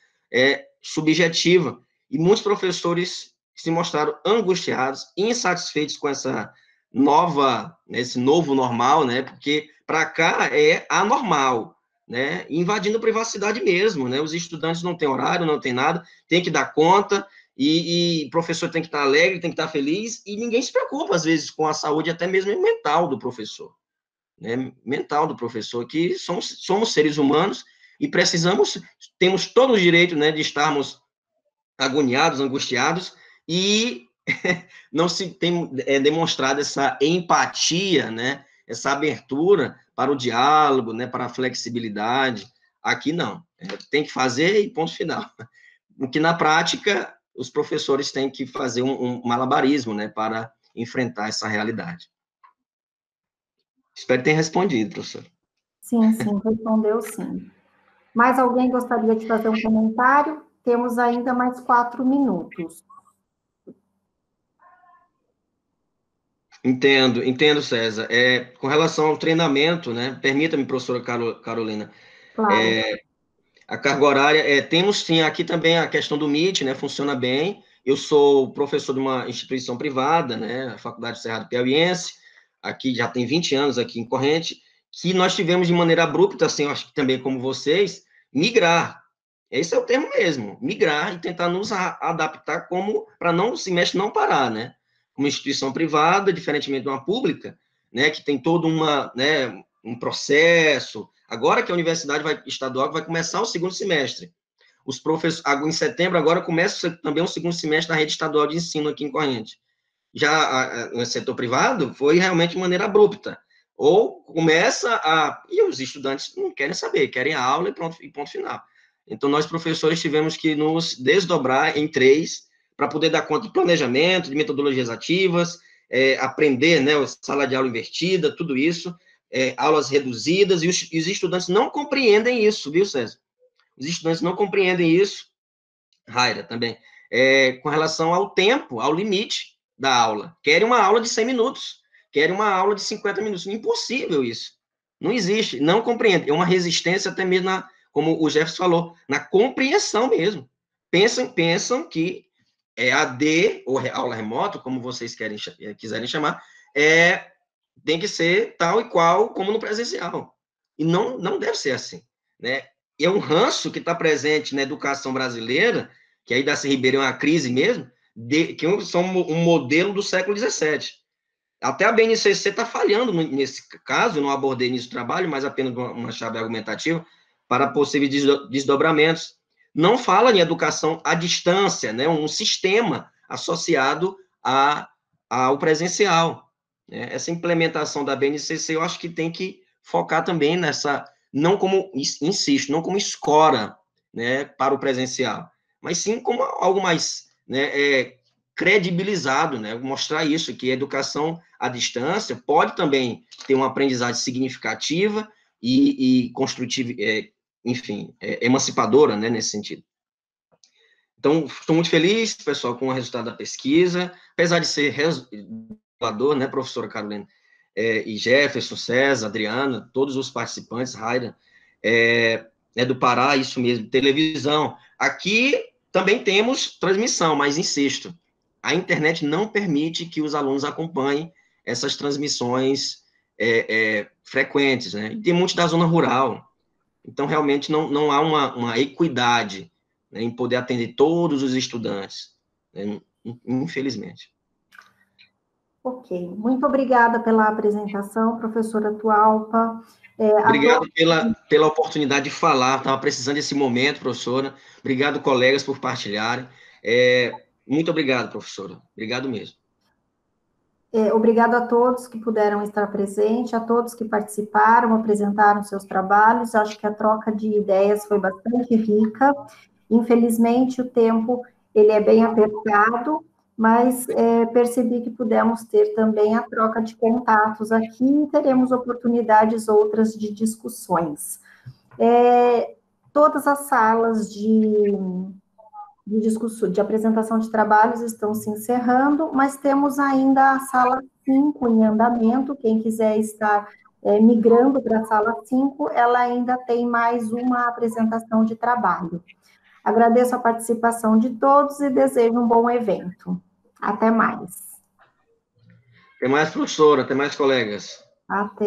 subjetiva. E muitos professores se mostraram angustiados, insatisfeitos com esse novo normal, né? Porque para cá é anormal, né? Invadindo a privacidade mesmo, né? Os estudantes não têm horário, não tem nada, tem que dar conta, e o professor tem que estar alegre, tem que estar feliz, e ninguém se preocupa, às vezes, com a saúde até mesmo mental do professor, né? Mental do professor, que somos seres humanos e temos todo o direito, né, de estarmos agoniados, angustiados, e não se tem demonstrado essa empatia, né, essa abertura para o diálogo, né, para a flexibilidade. Aqui não, tem que fazer e ponto final. O que na prática os professores têm que fazer um malabarismo, né, para enfrentar essa realidade. Espero ter respondido, professor. Sim, respondeu sim. Mais alguém gostaria de fazer um comentário? Temos ainda mais 4 minutos. Entendo, César. Com relação ao treinamento, né, permita-me, professora Carolina, Claro. a carga horária, temos sim, aqui também a questão do Meet, né, funciona bem. Eu sou professor de uma instituição privada, né, a Faculdade Cerrado Piauiense, aqui já tem 20 anos aqui em Corrente, que nós tivemos de maneira abrupta, assim, eu acho que também como vocês, migrar. Esse é o termo mesmo, migrar e tentar nos adaptar para não se mexe, não parar, né? Uma instituição privada, diferentemente de uma pública, né, que tem todo né, um processo. Agora que a universidade estadual vai começar o segundo semestre. Os professores, em setembro, agora começa também o segundo semestre da rede estadual de ensino aqui em Corrente. Já no setor privado, foi realmente de maneira abrupta. Ou e os estudantes não querem saber, querem a aula e ponto final. Então, nós, professores, tivemos que nos desdobrar em 3 para poder dar conta de planejamento, de metodologias ativas, aprender, né, sala de aula invertida, tudo isso, aulas reduzidas, e os estudantes não compreendem isso, viu, César? Os estudantes não compreendem isso, Raira, também, com relação ao tempo, ao limite da aula. Querem uma aula de 100 minutos, querem uma aula de 50 minutos. Impossível isso. Não existe, não compreende. É uma resistência até mesmo, como o Jefferson falou, na compreensão mesmo. Pensam que AD, ou aula remota, como vocês quiserem chamar, tem que ser tal e qual como no presencial. E não deve ser assim, né? E é um ranço que está presente na educação brasileira, que aí Darcy Ribeiro é uma crise mesmo, que são um modelo do século XVII. Até a BNCC está falhando nesse caso, eu não abordei nisso o trabalho, mas apenas uma chave argumentativa para possíveis desdobramentos. Não fala em educação à distância, né? Um sistema associado ao presencial. Né? Essa implementação da BNCC, eu acho que tem que focar também nessa, não como, insisto, não como escora, né, para o presencial, mas sim como algo mais, né, credibilizado, né, mostrar isso, que a educação à distância pode também ter uma aprendizagem significativa e construtiva, enfim, emancipadora, né, nesse sentido. Então, estou muito feliz, pessoal, com o resultado da pesquisa, apesar de ser regulador, né, professora Carolina, e Jefferson, César, Adriana, todos os participantes, Raira, do Pará, isso mesmo, televisão. Aqui também temos transmissão, mas insisto, a internet não permite que os alunos acompanhem essas transmissões frequentes, né? E tem muitos da zona rural, então realmente não há uma equidade, né, em poder atender todos os estudantes, né, infelizmente. Ok, muito obrigada pela apresentação, professora Tualpa. Obrigado pela oportunidade de falar, estava precisando desse momento, professora. Obrigado, colegas, por partilharem. Muito obrigado, professora. Obrigado mesmo. Obrigado a todos que puderam estar presentes, a todos que participaram, apresentaram seus trabalhos. Acho que a troca de ideias foi bastante rica. Infelizmente, o tempo ele é bem apertado, mas percebi que pudemos ter também a troca de contatos aqui e teremos oportunidades outras de discussões. Todas as salas de apresentação de trabalhos estão se encerrando, mas temos ainda a sala 5 em andamento. Quem quiser estar migrando para a sala 5, ela ainda tem mais uma apresentação de trabalho. Agradeço a participação de todos e desejo um bom evento. Até mais. Até mais, professora. Até mais, colegas. Até.